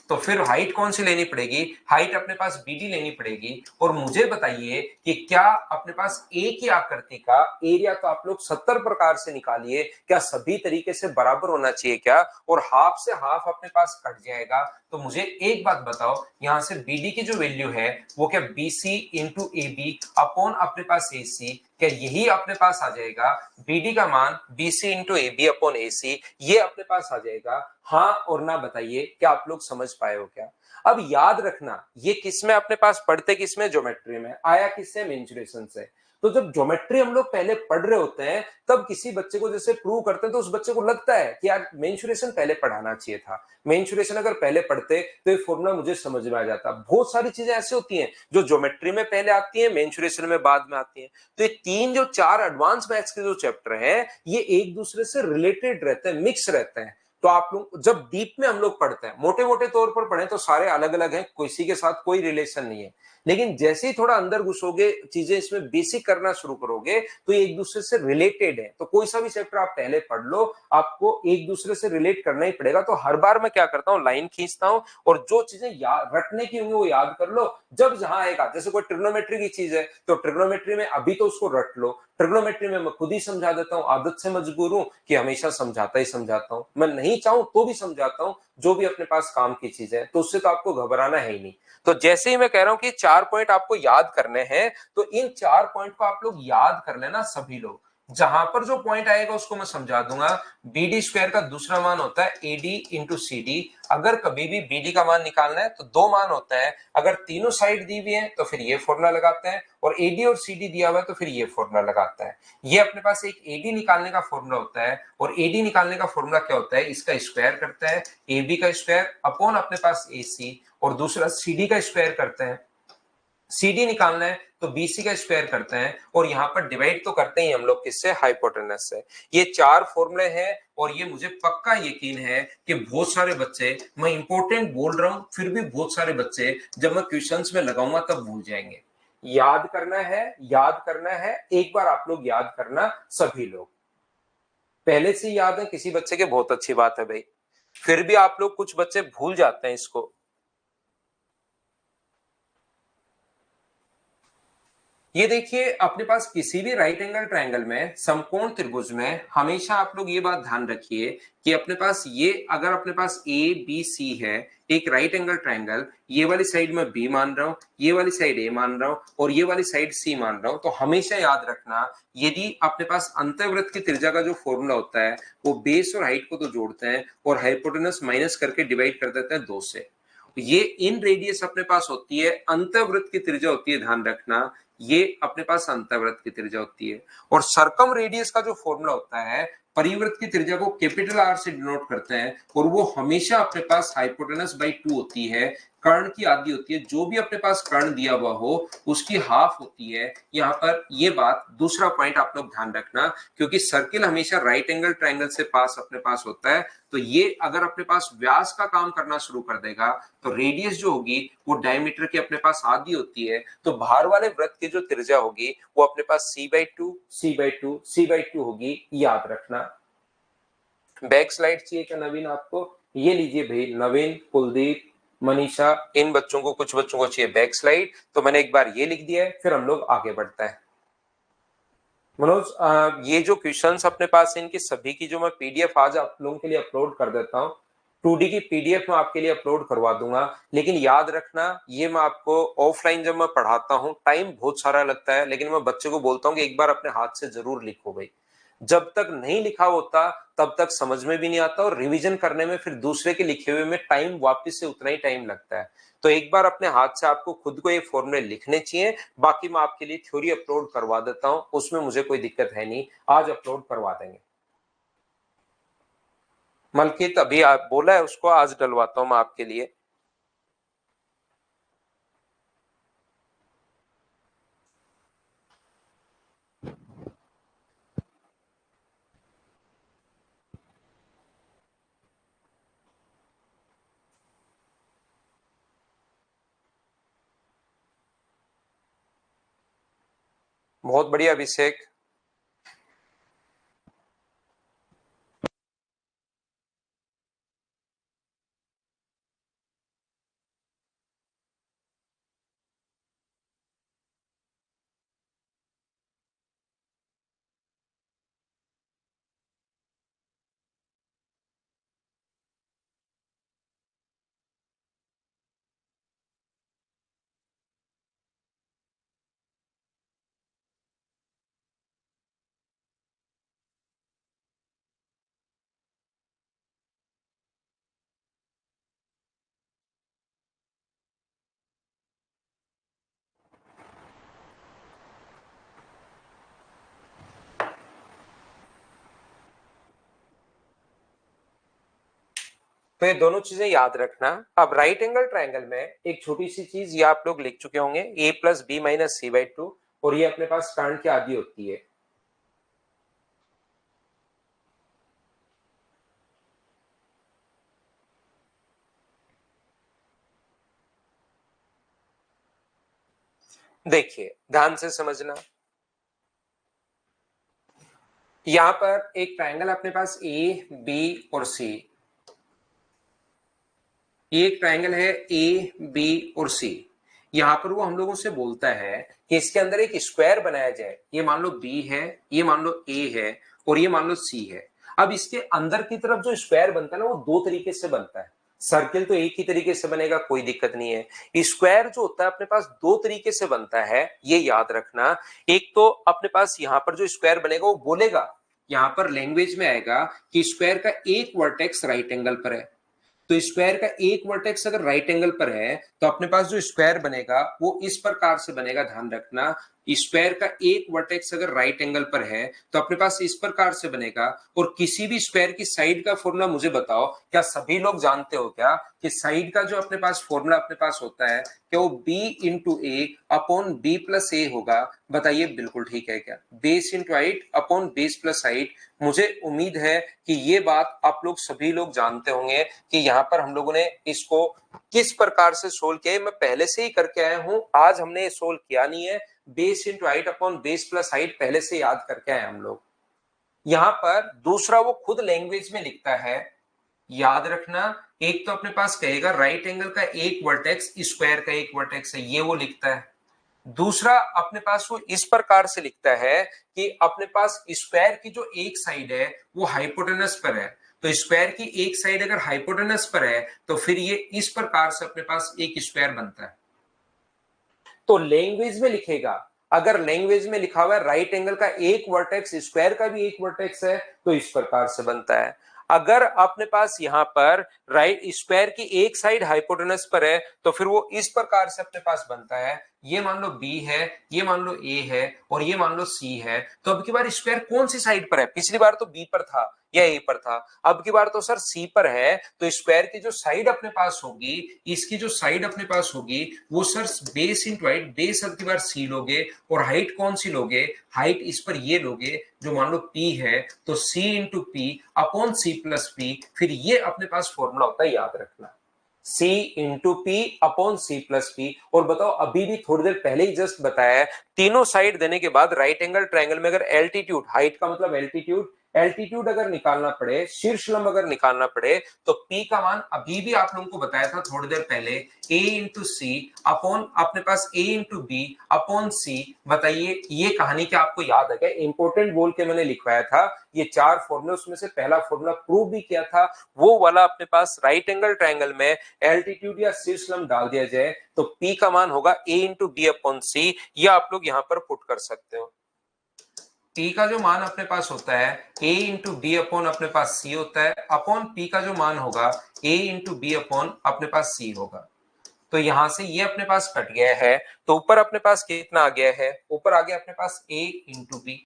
तो फिर हाइट कौन सी लेनी पड़ेगी, हाइट अपने पास बीडी लेनी पड़ेगी। और मुझे बताइए कि क्या अपने पास एक ही आकृति का एरिया तो आप लोग 70 प्रकार से निकालिए, क्या सभी तरीके से बराबर होना चाहिए क्या, और हाफ से हाफ अपने पास कट जाएगा। तो मुझे एक बात बताओ, यहां से बीडी की जो वैल्यू है वो क्या BC into A B upon अपने पास ए सी, क्या यही अपने पास आ जाएगा, बीडी का मान BC into A B upon A C, ये अपने पास आ जाएगा। हाँ और ना बताइए, क्या आप लोग समझ पाए हो क्या। अब याद रखना, ये किस में अपने पास पढ़ते, किस में, ज्योमेट्री में आया, किससे, मेंसुरेशन से। तो जब ज्योमेट्री हम लोग पहले पढ़ रहे होते हैं, तब किसी बच्चे को जैसे प्रूव करते हैं तो उस बच्चे को लगता है कि यार मेंसुरेशन पहले पढ़ाना चाहिए था, मेंसुरेशन अगर पहले पढ़ते तो ये फॉर्मूला मुझे समझ में आ जाता। बहुत सारी चीजें ऐसी होती हैं जो ज्योमेट्री में पहले आती हैं, मेंसुरेशन में बाद में आती हैं। तो ये तीन जो चार एडवांस मैथ्स के जो चैप्टर हैं, ये एक दूसरे से रिलेटेड रहते हैं, मिक्स रहते हैं। तो आप लोग जब डीप में हम लोग पढ़ते हैं, मोटे मोटे तौर पर पढ़ें तो सारे अलग अलग हैं, किसी के साथ कोई रिलेशन नहीं है। लेकिन जैसे ही थोड़ा अंदर घुसोगे, चीजें इसमें बेसिक करना शुरू करोगे, तो ये एक दूसरे से रिलेटेड है। तो कोई सा भी चैप्टर आप पहले पढ़ लो, आपको एक दूसरे से रिलेट करना ही पड़ेगा। तो हर बार मैं क्या करता हूँ, लाइन खींचता हूँ और जो चीजें याद रटने की होंगी वो याद कर लो। जब जहां आएगा, जैसे कोई ट्रिग्नोमेट्री की चीज है तो ट्रिग्नोमेट्री में अभी तो उसको रट लो, ट्रिग्नोमेट्री में मैं खुद ही समझा देता हूँ, आदत से मजबूर हूं कि हमेशा समझाता ही समझाता हूं, मैं नहीं चाहूं तो भी समझाता हूं, जो भी अपने पास काम की चीज है, तो उससे तो आपको घबराना है ही नहीं। तो जैसे ही मैं कह रहा हूं कि 4 पॉइंट आपको याद करने हैं, तो इन 4 पॉइंट को आप लोग याद कर लेना सभी लोग। जहां पर जो पॉइंट आएगा उसको मैं समझा दूंगा। बीडी स्क्वायर का दूसरा मान होता है एडी इंटू सी डी। अगर कभी भी बीडी का मान निकालना है तो दो मान होता है, अगर तीनों साइड दी हुई है तो फिर ये फॉर्मूला लगाते हैं, और एडी और सीडी दिया हुआ है तो फिर ये फॉर्मूला लगाता है। ये अपने पास एक एडी निकालने का फॉर्मूला होता है, और एडी निकालने का फॉर्मूला क्या होता है, इसका स्क्वायर करता है ए बी का स्क्वायर अपॉन अपने पास ए सी, और दूसरा सीडी का स्क्वायर करते हैं। सीडी निकालना है तो बीसी का स्क्वायर करते हैं, और यहां पर डिवाइड तो करते ही हम लोग किससे, हाइपोटेनस से। ये चार फॉर्मूले हैं, और ये मुझे पक्का यकीन है कि बहुत सारे बच्चे, मैं इंपॉर्टेंट बोल रहा हूं फिर भी बहुत सारे बच्चे जब मैं क्वेश्चंस में लगाऊंगा तब भूल जाएंगे। याद करना है, याद करना है, एक बार आप लोग याद करना सभी लोग। पहले से याद है किसी बच्चे के, बहुत अच्छी बात है भाई। फिर भी आप लोग कुछ बच्चे भूल जाते हैं इसको। ये देखिए, अपने पास किसी भी राइट एंगल ट्रायंगल में, समकोण त्रिभुज में, हमेशा आप लोग ये बात ध्यान रखिए कि अपने पास ये, अगर अपने पास ए बी सी है, एक राइट एंगल ट्रायंगल, ये वाली साइड में बी मान रहा हूं, ये वाली साइड ए मान रहा हूं, और ये वाली साइड सी मान रहा हूं, तो हमेशा याद रखना, यदि अपने पास अंतःवृत्त की त्रिज्या का जो फॉर्मूला होता है, वो बेस और हाइट को तो जोड़ते हैं और हाइपोटेनस माइनस करके डिवाइड कर देते हैं 2 से। ये इन रेडियस अपने पास होती है, अंतःवृत्त की त्रिज्या होती है, ध्यान रखना, ये अपने पास अंतःवृत्त की त्रिज्या होती है। और सर्कम रेडियस का जो फॉर्मूला होता है, परिवृत्त की त्रिज्या को कैपिटल आर से डिनोट करते हैं, और वो हमेशा अपने पास हाइपोटेनस बाई 2 होती है, कर्ण की आधी होती है, जो भी अपने पास कर्ण दिया हुआ हो उसकी हाफ होती है। यहाँ पर ये बात, दूसरा पॉइंट आप लोग ध्यान रखना, क्योंकि सर्किल हमेशा राइट एंगल ट्रायंगल से पास अपने पास होता है, तो ये अगर अपने पास व्यास का काम करना शुरू कर देगा, तो रेडियस जो होगी वो डायमीटर की अपने पास आधी होती है, तो बाहर वाले वृत्त की जो त्रिज्या होगी वो अपने पास C by two, C by two, C by two होगी, याद रखना। बैक स्लाइड चाहिए क्या नवीन आपको? ये लीजिए भाई, नवीन, कुलदीप, मनीषा, इन बच्चों को, कुछ बच्चों को चाहिए बैक स्लाइड, तो मैंने एक बार ये लिख दिया है, फिर हम लोग आगे बढ़ते हैं। मनोज, ये जो क्वेश्चंस अपने पास है, इनकी सभी की जो मैं पीडीएफ आज आप लोगों के लिए अपलोड कर देता हूँ, 2D की पीडीएफ में आपके लिए अपलोड करवा दूंगा। लेकिन याद रखना, ये मैं आपको ऑफलाइन जब मैं पढ़ाता हूँ टाइम बहुत सारा लगता है, लेकिन मैं बच्चे को बोलता हूँ कि एक बार अपने हाथ से जरूर लिखो भाई। जब तक नहीं लिखा होता तब तक समझ में भी नहीं आता, और रिवीजन करने में फिर दूसरे के लिखे हुए में टाइम वापस से उतना ही टाइम लगता है। तो एक बार अपने हाथ से आपको खुद को ये फॉर्मूले लिखने चाहिए। बाकी मैं आपके लिए थ्योरी अपलोड करवा देता हूं, उसमें मुझे कोई दिक्कत है नहीं, आज अपलोड करवा देंगे। मलकित अभी आप बोला है, उसको आज डलवाता हूं मैं आपके लिए। बहुत बढ़िया अभिषेक। तो ये दोनों चीजें याद रखना। अब राइट एंगल ट्रायंगल में एक छोटी सी चीज ये आप लोग लिख चुके होंगे, a plus B minus C by two, और ये अपने पास कांड की आधी होती है। देखिए ध्यान से समझना, यहां पर एक ट्रायंगल अपने पास ए बी और सी, ये एक ट्रायंगल है ए बी और सी। यहां पर वो हम लोगों से बोलता है कि इसके अंदर एक स्क्वायर बनाया जाए। ये मान लो बी है, ये मान लो ए है, और ये मान लो सी है। अब इसके अंदर की तरफ जो स्क्वायर बनता है ना, वो दो तरीके से बनता है। सर्किल तो एक ही तरीके से बनेगा, कोई दिक्कत नहीं है। स्क्वायर जो होता है अपने पास दो तरीके से बनता है, ये याद रखना। एक तो अपने पास यहां पर जो स्क्वायर बनेगा वो बोलेगा, यहां पर लैंग्वेज में आएगा कि स्क्वायर का एक वर्टेक्स राइट एंगल पर है। तो स्क्वायर का एक वर्टेक्स अगर राइट एंगल पर है तो अपने पास जो स्क्वायर बनेगा वो इस प्रकार से बनेगा, ध्यान रखना। स्क्वायर का एक वर्टेक्स अगर राइट एंगल पर है तो अपने पास इस प्रकार से बनेगा। और किसी भी स्क्वायर की साइड का फॉर्मूला मुझे बताओ, क्या सभी लोग जानते हो क्या कि साइड का जो अपने पास फॉर्मूला अपने पास होता है कि वो b इंटू ए अपॉन बी प्लस ए होगा? बताइए बिल्कुल ठीक है क्या? Base into height upon base plus height. मुझे उम्मीद है कि ये बात आप लोग सभी लोग जानते होंगे कि यहाँ पर हम लोगों ने इसको किस प्रकार से सोल्व किया है। मैं पहले से ही करके आया हूं, आज हमने सोल्व किया नहीं है। Base into height upon base plus height पहले से याद करके आए हम लोग। यहां पर दूसरा वो खुद लैंग्वेज में लिखता है, याद रखना। एक तो अपने पास कहेगा राइट एंगल का एक वर्टेक्स स्क्वायर का एक वर्टेक्स है, ये वो लिखता है। दूसरा अपने पास वो इस प्रकार से लिखता है कि अपने पास स्क्वायर की जो एक साइड है वो हाइपोटेनस पर है। तो स्क्वायर की एक साइड अगर हाइपोटेनस पर है तो फिर ये इस प्रकार से अपने पास एक स्क्वायर बनता है। तो लैंग्वेज में लिखेगा, अगर लैंग्वेज में लिखा हुआ है राइट एंगल का एक वर्टेक्स स्क्वायर का भी एक वर्टेक्स है तो इस प्रकार से बनता है। अगर अपने पास यहां पर राइट स्क्वायर की एक साइड हाइपोटेनस पर है तो फिर वो इस प्रकार से अपने पास बनता है। ये मान लो बी है, ये मान लो ए है, और ये मान लो सी है। तो अब की बार स्क्वायर कौन सी साइड पर है? पिछली बार तो बी पर था या ए पर था, अब की बार तो सर सी पर है। तो स्क्वायर की जो साइड अपने पास होगी, इसकी जो साइड अपने पास होगी वो sir base into height, base अब की बार सी लोगे, और हाइट कौन सी लोगे? हाइट इस पर ये लोगे जो मान लो पी है, तो C into P upon C plus P. फिर ये अपने पास फॉर्मूला होता है, याद रखना। C into P upon C plus P. और बताओ, अभी भी थोड़ी देर पहले ही जस्ट बताया है, तीनों साइड देने के बाद राइट एंगल ट्रायंगल में अगर एल्टीट्यूड, हाइट का मतलब एल्टीट्यूड, एल्टीट्यूड अगर निकालना पड़े, शीर्ष लंब अगर निकालना पड़े, तो P का मान अभी भी आप लोगों को बताया था थोड़ी देर पहले, A इंटू सी अपॉन अपने पास A इंटू बी अपॉन सी। बताइए ये कहानी क्या आपको याद है क्या? इंपोर्टेंट बोल के मैंने लिखवाया था ये चार फॉर्मूले, उसमें से पहला फॉर्मूला प्रूव भी किया था, वो वाला अपने पास राइट एंगल ट्रायंगल में एल्टीट्यूड या शीर्ष लंब डाल दिया जाए तो P का मान होगा A इंटू बी अपॉन सी। ये आप लोग यहां पर पुट कर सकते हो। P का जो मान अपने पास होता है A इंटू बी अपॉन अपने पास C होता है, अपॉन P का जो मान होगा A इंटू बी अपॉन अपने पास C होगा। तो यहां से ये अपने पास कट गया है, तो ऊपर अपने पास कितना आ गया है? ऊपर आ गया अपने पास A इंटू बी,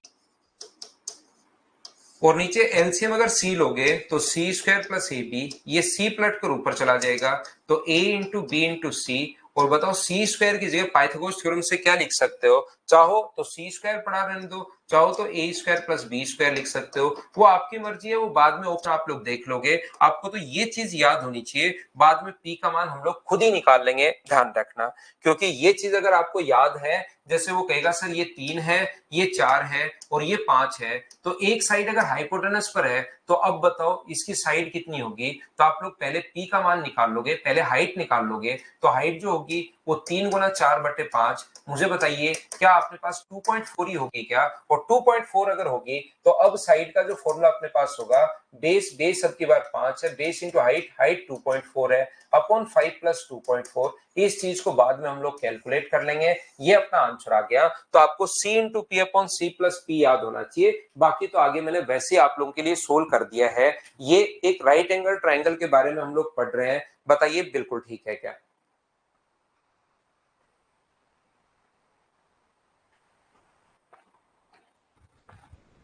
और नीचे एलसीएम अगर सी लोगे तो सी स्क्वायर प्लस ए बी, ये सी पलट कर ऊपर चला जाएगा तो ए इंटू बी इंटू सी। और बताओ सी स्क्वायर की जगह पाइथागोरस थ्योरम से क्या लिख सकते हो? चाहो तो सी स्क्वायर पढ़ा रहने दो, चाहो तो ए स्क्वायर प्लस बी स्क्वायर लिख सकते हो, वो आपकी मर्जी है, वो बाद में ऑप्शन आप लोग देख लोगे। आपको तो ये चीज याद होनी चाहिए, बाद में पी का मान हम लोग खुद ही निकाल लेंगे, ध्यान रखना। क्योंकि ये चीज अगर आपको याद है, जैसे वो कहेगा सर ये 3 है, ये 4 है और ये 5 है, तो एक साइड अगर हाइपोटेनस पर है तो अब बताओ इसकी साइड कितनी होगी? तो आप लोग पहले पी का मान निकाल लोगे, पहले हाइट निकाल लोगे। तो हाइट जो होगी वो 3 गुना 4/5। मुझे बताइए क्या अपने पास 2.4 ही होगी क्या? और 2.4 अगर होगी तो अब साइड का जो फॉर्मूला अपने पास होगा, बेस बेस अब की बार 5 है, बेस इंटू हाइट, हाइट 2.4 है, अपॉन 5 प्लस 2.4। इस चीज को बाद में हम लोग कैलकुलेट कर लेंगे। ये अपना आंसर आ गया। तो आपको C into P upon C plus P याद होना चाहिए, बाकी तो आगे मैंने वैसे आप लोगों के लिए सोल्व कर दिया है। ये एक राइट एंगल ट्रायंगल के बारे में हम लोग पढ़ रहे हैं, बताइए बिल्कुल ठीक है क्या?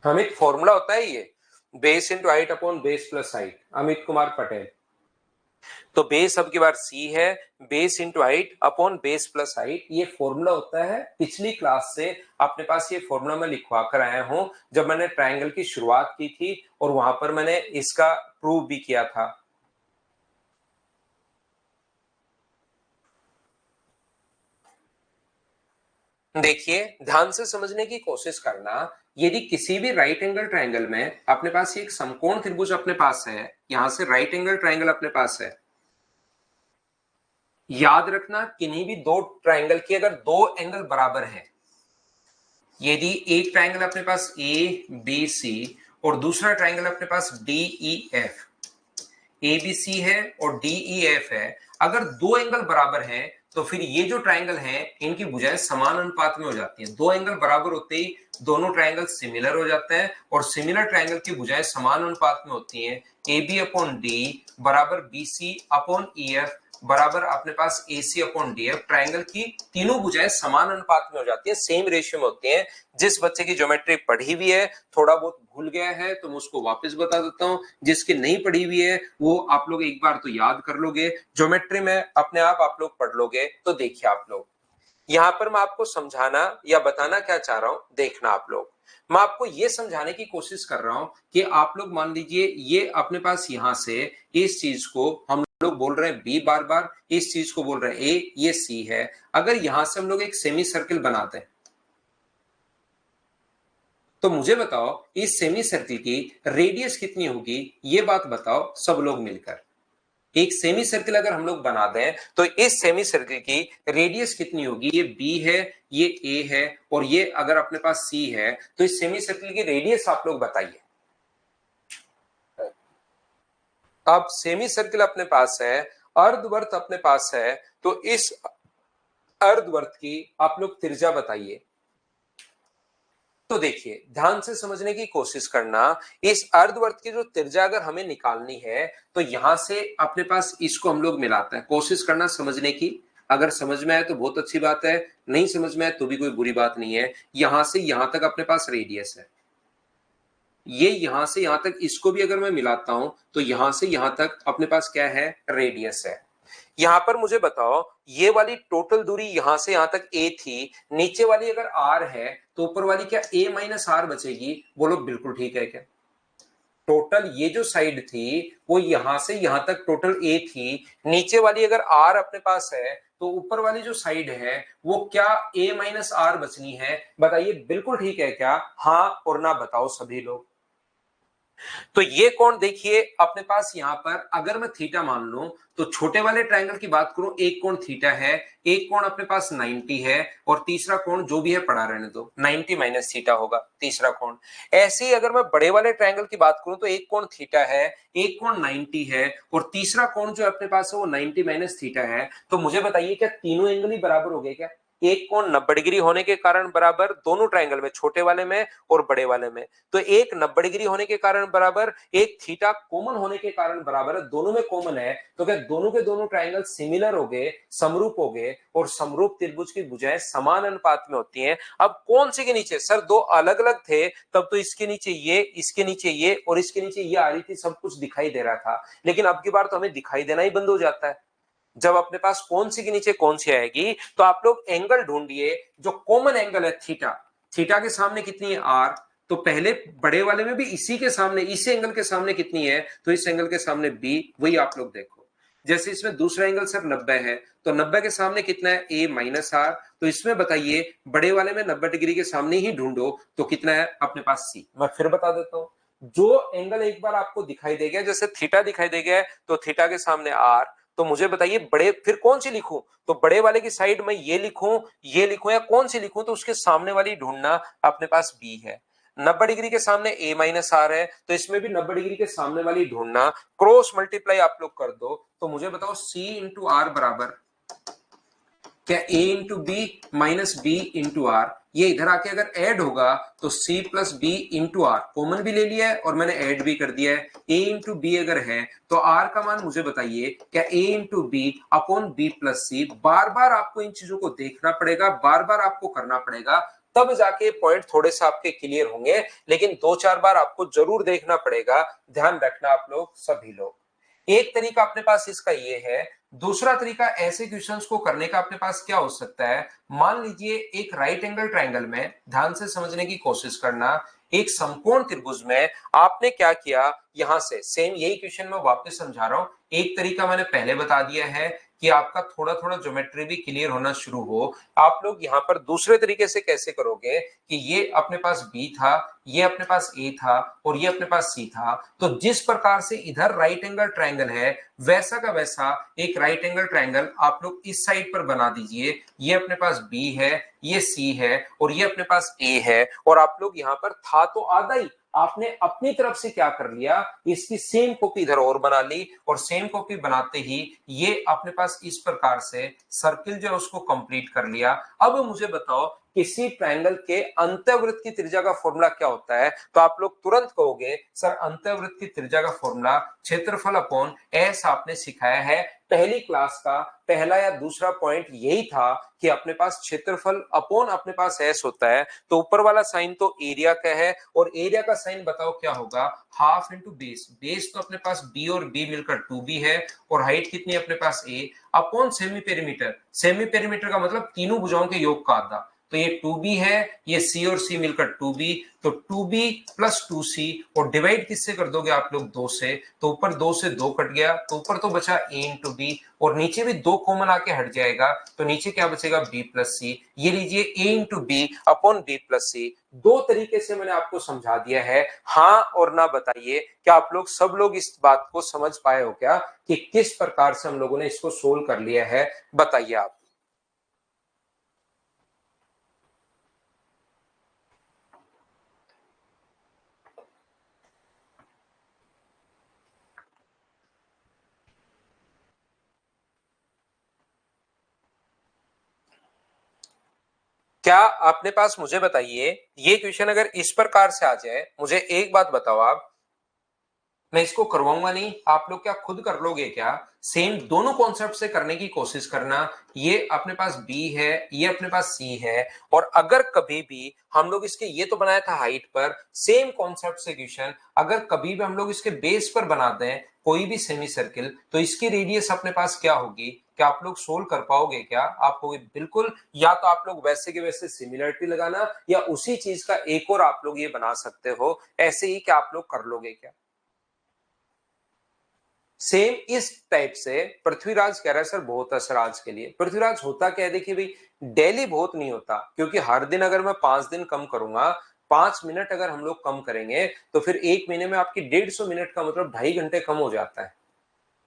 हम एक फॉर्मूला होता है ये, base into height upon base plus height, Amit Kumar Patel. तो बेस अब की बार सी है, base into height upon base plus height, ये फॉर्मूला होता है। पिछली क्लास से अपने पास ये फॉर्मूला मैं लिखवा कर आया हूं जब मैंने ट्रायंगल की शुरुआत की थी और वहां पर मैंने इसका प्रूव भी किया था। देखिए ध्यान से समझने की कोशिश करना, यदि किसी भी राइट एंगल ट्रायंगल में अपने पास एक समकोण त्रिभुज अपने पास है, यहां से राइट एंगल ट्रायंगल अपने पास है, याद रखना किन्हीं भी दो ट्रायंगल की अगर दो एंगल बराबर है, यदि एक ट्रायंगल अपने पास ए बी सी और दूसरा ट्रायंगल अपने पास D E F, A B C है और डी ई एफ है, अगर दो एंगल बराबर हैं तो फिर ये जो ट्रायंगल है इनकी भुजाएं समान अनुपात में हो जाती हैं। दो एंगल बराबर होते ही दोनों ट्रायंगल सिमिलर हो जाते हैं और सिमिलर ट्रायंगल की भुजाएं समान अनुपात में होती हैं। ए बी अपॉन डी बराबर B C upon E F बराबर अपने पास A C upon D F, triangle की तीनों भुजाएं समान अनुपात में हो जाती है, सेम रेशियो में होती हैं। जिस बच्चे की ज्योमेट्री पढ़ी हुई है, थोड़ा बहुत भूल गया है तो मैं उसको वापस बता देता हूं, जिसकी नहीं पढ़ी हुई है वो आप लोग एक बार तो याद कर लोगे, ज्योमेट्री में अपने आप लोग पढ़ लोगे। तो देखिए आप लोग यहां पर मैं आपको समझाना या बताना क्या चाह रहा हूं, देखना आप लोग। मैं आपको यह समझाने की कोशिश कर रहा हूं कि आप लोग मान लीजिए ये अपने पास यहां से इस चीज को हम लोग बोल रहे हैं बी, बार बार इस चीज को बोल रहे हैं ए, ये सी है। अगर यहां से हम लोग एक सेमी सर्किल बनाते हैं तो मुझे बताओ इस सेमी सर्किल की रेडियस कितनी होगी, ये बात बताओ सब लोग मिलकर। एक सेमी सर्किल अगर हम लोग बना दें तो इस सेमी सर्किल की रेडियस कितनी होगी, ये बी है, ये ए है और ये अगर अपने पास सी है, तो इस सेमी सर्किल की रेडियस आप लोग बताइए। अब सेमी सर्किल अपने पास है, अर्धवृत्त अपने पास है, तो इस अर्धवृत्त की आप लोग त्रिज्या बताइए। तो देखिए ध्यान से समझने की कोशिश करना, इस अर्धवृत्त की जो त्रिज्या अगर हमें निकालनी है तो यहां से अपने पास इसको हम लोग मिलाते हैं। कोशिश करना समझने की, अगर समझ में आए तो बहुत अच्छी बात है, नहीं समझ में आए तो भी कोई बुरी बात नहीं है। यहां से यहां तक अपने पास रेडियस है, ये यहां से यहां तक इसको भी अगर मैं मिलाता हूं तो यहां से यहां तक अपने पास क्या है, रेडियस है। यहां पर मुझे बताओ ये वाली टोटल दूरी यहां से यहां तक ए थी, नीचे वाली अगर आर है तो ऊपर वाली क्या ए माइनस आर बचेगी, बोलो बिल्कुल ठीक है क्या। टोटल ये जो साइड थी वो यहां से यहां तक टोटल ए थी, नीचे वाली अगर आर अपने पास है तो ऊपर वाली जो साइड है वो क्या ए माइनस आर बचनी है, बताइए बिल्कुल ठीक है क्या, हाँ और ना बताओ सभी लोग। तो ये कोण देखिए अपने पास यहां पर अगर मैं थीटा मान लूं तो छोटे वाले ट्रायंगल की बात करूं, एक कोण थीटा है, एक कोण अपने पास 90 है और तीसरा कोण जो भी है पड़ा रहने दो, 90 माइनस थीटा होगा तीसरा कोण। ऐसे ही अगर मैं बड़े वाले ट्रायंगल की बात करूं तो एक कोण थीटा है, एक कोण 90 है और तीसरा कोण जो अपने पास है वो 90 माइनस थीटा है। तो मुझे बताइए क्या तीनों एंगल ही बराबर हो गए क्या, एक कोण 90 डिग्री होने के कारण बराबर दोनों ट्रायंगल में, छोटे वाले में और बड़े वाले में, तो एक 90 डिग्री होने के कारण बराबर, एक थीटा कॉमन होने के कारण बराबर है, दोनों में कॉमन है तो क्या दोनों के दोनों ट्रायंगल सिमिलर हो गए, समरूप हो गए और समरूप त्रिभुज की भुजाएं समान अनुपात में होती हैं। अब कौन से के नीचे, सर दो अलग अलग थे तब तो इसके नीचे ये, इसके नीचे ये और इसके नीचे ये आ रही थी, सब कुछ दिखाई दे रहा था, लेकिन अब की बार तो हमें दिखाई देना ही बंद हो जाता है। जब अपने पास कौन सी के नीचे कौन सी आएगी तो आप लोग एंगल ढूंढिए जो कॉमन एंगल है थीटा, थीटा के सामने कितनी है आर, तो पहले बड़े वाले में भी इसी के सामने, इसी एंगल के सामने कितनी है, तो इस एंगल के सामने बी, वही आप लोग देखो। जैसे इसमें दूसरा एंगल सर 90 है तो 90 के सामने कितना है, ए माइनस आर, तो इसमें बताइए बड़े वाले में 90 डिग्री के सामने ही ढूंढो तो कितना है अपने पास सी। मैं फिर बता देता हूं, जो एंगल एक बार आपको दिखाई देगा, जैसे थीटा दिखाई देगा तो थीटा के सामने आर, तो मुझे बताइए बड़े फिर कौन सी लिखूं, तो बड़े वाले की साइड में ये लिखूं या कौन सी लिखूं, तो उसके सामने वाली ढूंढना, अपने पास बी है। 90 डिग्री के सामने ए माइनस आर है तो इसमें भी 90 डिग्री के सामने वाली ढूंढना, क्रॉस मल्टीप्लाई आप लोग कर दो तो मुझे बताओ सी इंटू आर बराबर क्या a into B minus B into R, ये इधर आके अगर ऐड होगा तो c plus B into R, common भी ले लिया है और मैंने ऐड भी कर दिया है, a इंटू बी अगर है तो r का मान मुझे बताइए क्या a into B upon B plus C. बार बार आपको इन चीजों को देखना पड़ेगा, बार बार आपको करना पड़ेगा, तब जाके पॉइंट थोड़े से आपके क्लियर होंगे, लेकिन दो चार बार आपको जरूर देखना पड़ेगा, ध्यान रखना आप लोग सभी लोग। एक तरीका अपने पास इसका ये है। दूसरा तरीका ऐसे क्वेश्चंस को करने का अपने पास क्या हो सकता है, मान लीजिए एक राइट एंगल ट्रायंगल में, ध्यान से समझने की कोशिश करना, एक समकोण त्रिभुज में आपने क्या किया, यहां से सेम यही क्वेश्चन में वापस समझा रहा हूं। एक तरीका मैंने पहले बता दिया है कि आपका थोड़ा थोड़ा ज्योमेट्री भी क्लियर होना शुरू हो। आप लोग यहां पर दूसरे तरीके से कैसे करोगे कि ये अपने पास बी था, ये अपने पास ए था और ये अपने पास सी था, तो जिस प्रकार से इधर राइट एंगल ट्रायंगल है वैसा का वैसा एक राइट एंगल ट्रायंगल आप लोग इस साइड पर बना दीजिए। ये अपने पास बी है, ये सी है और ये अपने पास ए है, और आप लोग यहां पर था तो आधा ही, आपने अपनी तरफ से क्या कर लिया, इसकी सेम कॉपी इधर और बना ली, और सेम कॉपी बनाते ही ये अपने पास इस प्रकार से सर्किल जो है उसको कंप्लीट कर लिया। अब मुझे बताओ किसी ट्रायंगल के अंतःवृत्त की त्रिज्या का फॉर्मूला क्या होता है, तो आप लोग तुरंत कहोगे सर अंतःवृत्त की त्रिज्या का फॉर्मूला क्षेत्रफल अपॉन एस आपने सिखाया है। पहली क्लास का पहला या दूसरा पॉइंट यही था कि अपने पास क्षेत्रफल अपॉन अपने पास एस होता है, तो ऊपर वाला साइन तो एरिया का है, और एरिया का साइन बताओ क्या होगा, हाफ इंटू बेस। बेस तो अपने पास बी और बी मिलकर 2b है, और हाइट कितनी अपने पास A, upon semi perimeter. Semi perimeter का मतलब तीनों भुजाओं के योग का आधा, तो ये 2b है, ये c और c मिलकर 2b, तो 2b प्लस 2c, और डिवाइड किससे कर दोगे आप लोग 2 से, तो ऊपर 2 से 2 कट गया, तो ऊपर तो बचा a इंटू बी, और नीचे भी 2 कॉमन आके हट जाएगा, तो नीचे क्या बचेगा b प्लस सी। ये लीजिए a into B upon b plus C. दो तरीके से मैंने आपको समझा दिया है, हाँ और ना बताइए क्या आप लोग सब लोग इस बात को समझ पाए हो क्या कि किस प्रकार से हम लोगों ने इसको सोल्व कर लिया है, बताइए आप। क्या आपने पास, मुझे बताइए, ये क्वेश्चन अगर इस प्रकार से आ जाए, मुझे एक बात बताओ आप, मैं इसको करवाऊंगा नहीं, आप लोग क्या खुद कर लोगे क्या, सेम दोनों कॉन्सेप्ट से करने की कोशिश करना। ये अपने पास b है, ये अपने पास c है, और अगर कभी भी हम लोग इसके, ये तो बनाया था हाइट पर, सेम कॉन्सेप्ट से क्वेश्चन अगर कभी भी हम लोग इसके बेस पर बना दें कोई भी सेमी सर्किल, तो इसकी रेडियस अपने पास क्या होगी, क्या आप लोग सोल्व कर पाओगे क्या, आप कहोगे बिल्कुल, या तो आप लोग वैसे के वैसे सिमिलरिटी लगाना, या उसी चीज का एक और आप लोग ये बना सकते हो, ऐसे ही क्या आप लोग कर लोगे क्या। सेम इस टाइप से पृथ्वीराज कह रहा है सर बहुत असर आज के लिए। पृथ्वीराज होता क्या है, देखिए भाई, डेली बहुत नहीं होता, क्योंकि हर दिन अगर मैं 5 दिन कम करूंगा, 5 मिनट अगर हम लोग कम करेंगे, तो फिर एक महीने में आपकी 150 मिनट का मतलब 2.5 घंटे कम हो जाता है।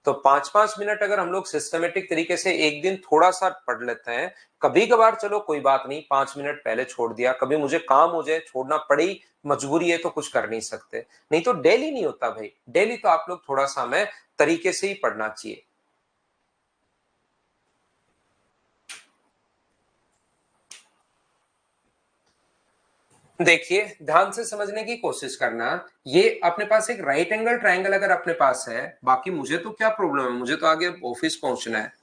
तो 5-5 मिनट अगर हम लोग सिस्टमेटिक तरीके से एक दिन थोड़ा सा पढ़ लेते हैं, कभी कभार चलो कोई बात नहीं, 5 मिनट पहले छोड़ दिया, कभी मुझे काम हो जाए छोड़ना पड़ी, मजबूरी है तो कुछ कर नहीं सकते, नहीं तो डेली नहीं होता भाई। डेली तो आप लोग थोड़ा सा हमें तरीके से ही पढ़ना चाहिए। देखिए ध्यान से समझने की कोशिश करना, ये अपने पास एक राइट एंगल ट्रायंगल अगर अपने पास है, बाकी मुझे तो क्या प्रॉब्लम है, मुझे तो आगे ऑफिस पहुंचना है।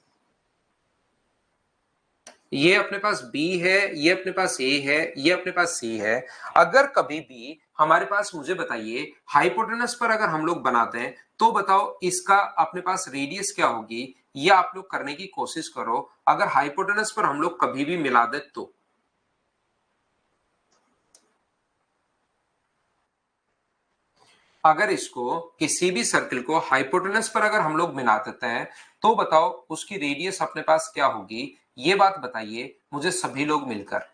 ये अपने पास B है, ये अपने पास A है, ये अपने पास C है। अगर कभी भी हमारे पास, मुझे बताइए, हाइपोटेनस पर अगर हम लोग बनाते हैं, तो बताओ इसका अपने पास रेडियस क्या होगी, ये आप लोग करने की कोशिश करो। अगर हाइपोटेनस पर हम लोग कभी भी मिला दे तो, अगर इसको किसी भी सर्किल को हाइपोटेनस पर अगर हम लोग मिला देते हैं, तो बताओ उसकी रेडियस अपने पास क्या होगी, ये बात बताइए मुझे सभी लोग मिलकर।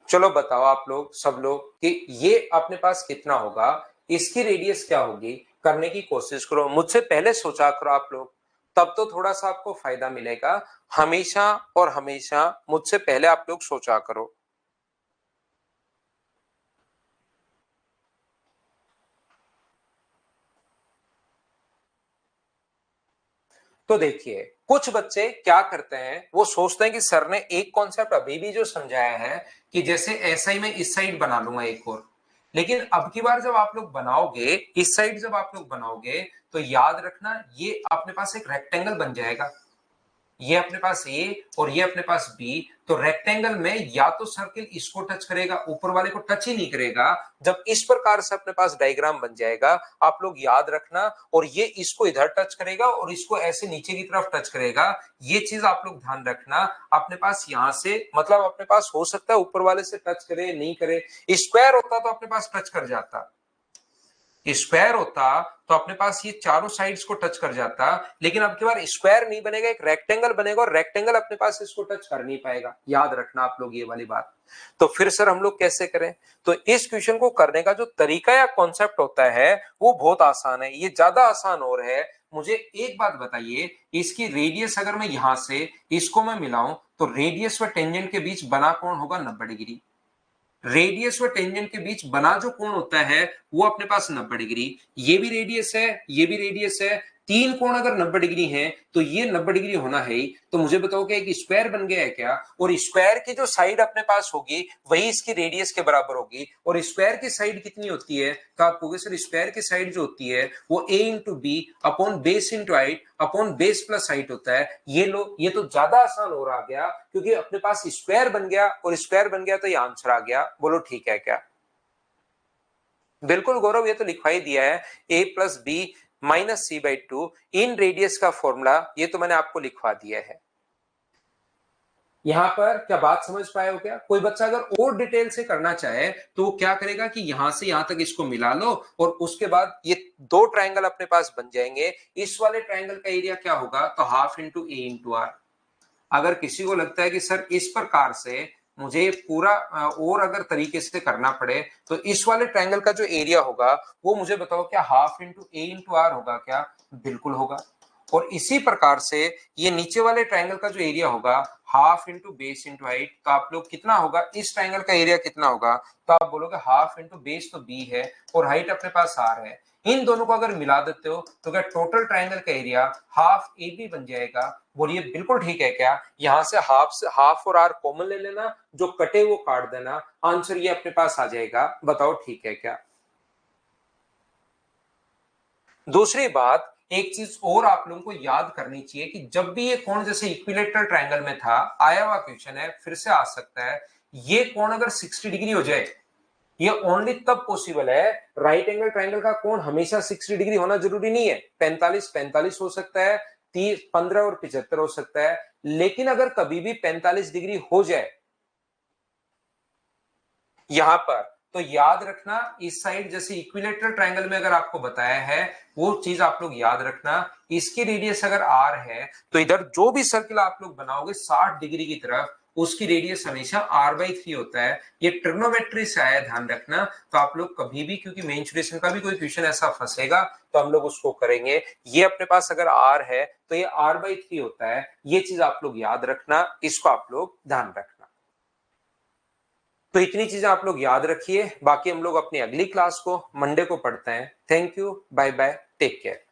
चलो बताओ आप लोग सब लोग कि ये अपने पास कितना होगा, इसकी रेडियस क्या होगी, करने की कोशिश करो, मुझसे पहले सोचा करो आप लोग, तब तो थोड़ा सा आपको फायदा मिलेगा। हमेशा और हमेशा मुझसे पहले आप लोग सोचा करो। तो देखिए कुछ बच्चे क्या करते हैं, वो सोचते हैं कि सर ने एक कॉन्सेप्ट अभी भी जो समझाया है, कि जैसे ऐसा ही मैं इस साइड बना लूंगा एक और, लेकिन अब की बार जब आप लोग बनाओगे, इस साइड जब आप लोग बनाओगे, तो याद रखना ये अपने पास एक रेक्टेंगल बन जाएगा। ये अपने पास ए और ये अपने पास बी, तो रेक्टेंगल में या तो सर्किल इसको टच करेगा, ऊपर वाले को टच ही नहीं करेगा। जब इस प्रकार से अपने पास डायग्राम बन जाएगा, आप लोग याद रखना, और ये इसको इधर टच करेगा और इसको ऐसे नीचे की तरफ टच करेगा। ये चीज आप लोग ध्यान रखना। अपने पास यहां से मतलब अपने पास हो सकता है ऊपर वाले से टच करे नहीं करे, स्क्वायर होता तो अपने पास टच कर जाता, स्क्वायर होता तो अपने पास ये चारों साइड्स को टच कर जाता। लेकिन अब की बार स्क्वायर नहीं बनेगा, एक रेक्टेंगल बनेगा, और रेक्टेंगल अपने पास इसको टच कर नहीं पाएगा। याद रखना आप लोग ये वाली बात। तो फिर सर हम लोग कैसे करें? तो इस क्वेश्चन को करने का जो तरीका या कॉन्सेप्ट होता है वो बहुत आसान है, ये ज्यादा आसान और है। मुझे एक बात बताइए, इसकी रेडियस अगर मैं यहां से इसको मैं मिलाऊं, तो रेडियस व टेंजेंट के बीच बना कोण होगा 90 डिग्री। रेडियस व टेंजेंट के बीच बना जो कोण होता है वो अपने पास 90 डिग्री। ये भी रेडियस है, ये भी रेडियस है, तीन कोण अगर 90 डिग्री हैं तो ये 90 डिग्री होना है ही। तो मुझे बताओ कि एक स्क्वायर बन गया है क्या? और स्क्वायर की जो साइड अपने पास होगी वही इसकी रेडियस के बराबर होगी। और स्क्वायर की साइड कितनी होती है? तो आप कहोगे सर स्क्वायर की साइड जो होती है वो a into B upon base into height upon base plus height होता है। ये लो, ये तो ज्यादा आसान हो रहा गया, क्योंकि अपने पास स्क्वायर बन गया, और स्क्वायर बन गया तो ये आंसर आ गया। बोलो ठीक है क्या? बिल्कुल गौरव, ये तो लिखवा ही दिया है, a plus B minus C by two inradius का फॉर्मूला, ये तो मैंने आपको लिखवा दिया है। यहां पर क्या बात समझ पाए हो क्या? कोई बच्चा अगर और डिटेल से करना चाहे तो वो क्या करेगा कि यहां से यहां तक इसको मिला लो, और उसके बाद ये दो ट्रायंगल अपने पास बन जाएंगे। इस वाले ट्रायंगल का एरिया क्या होगा? तो half into A into R. अगर किसी को लगता है कि सर इस प्रकार से मुझे पूरा और अगर तरीके से करना पड़े, तो इस वाले ट्रायंगल का जो एरिया होगा वो मुझे बताओ क्या half into A into R होगा क्या? बिल्कुल होगा। और इसी प्रकार से ये नीचे वाले ट्रायंगल का जो एरिया होगा half into base into height, तो आप लोग कितना होगा, इस ट्रायंगल का एरिया कितना होगा? तो आप बोलोगे हाफ इंटू बेस तो बी है और हाइट अपने पास आर है। इन दोनों को अगर मिला देते हो तो क्या टोटल ट्रायंगल का एरिया हाफ ए बी बन जाएगा? बोलिए बिल्कुल ठीक है क्या? यहां से हाफ और आर कॉमन ले लेना, जो कटे वो काट देना, आंसर ये अपने पास आ जाएगा। बताओ ठीक है क्या? दूसरी बात, एक चीज और आप लोगों को याद करनी चाहिए कि जब भी ये कोण जैसे इक्विलेटरल ट्रायंगल में था, आया हुआ क्वेश्चन है, फिर से आ सकता है, ये कोण अगर 60 डिग्री हो जाए, ये ओनली तब पॉसिबल है। राइट एंगल ट्रायंगल का कोण हमेशा 60 डिग्री होना जरूरी नहीं है, 45 हो सकता है, 30 15 और 75 हो सकता है। लेकिन अगर कभी भी 45 डिग्री हो जाए यहां पर, तो याद रखना इस साइड जैसे इक्विलेटरल ट्रायंगल में अगर आपको बताया है वो चीज आप लोग याद रखना। इसकी रेडियस अगर आर है तो इधर जो भी सर्किल आप लोग बनाओगे 60 डिग्री की तरफ, उसकी रेडियस हमेशा r/3 होता है। ये ट्रिग्नोमेट्री से आया, ध्यान रखना। तो आप लोग कभी भी, क्योंकि मेंसुरेशन का भी कोई क्वेश्चन ऐसा फंसेगा तो हम लोग उसको करेंगे। ये अपने पास अगर r है तो ये r/3 होता है। ये चीज आप लोग याद रखना, इसको आप लोग ध्यान रखना। तो इतनी चीजें आप लोग याद रखिए, बाकी हम लोग अपनी अगली क्लास को मंडे को पढ़ते हैं। Thank you, bye bye, take care.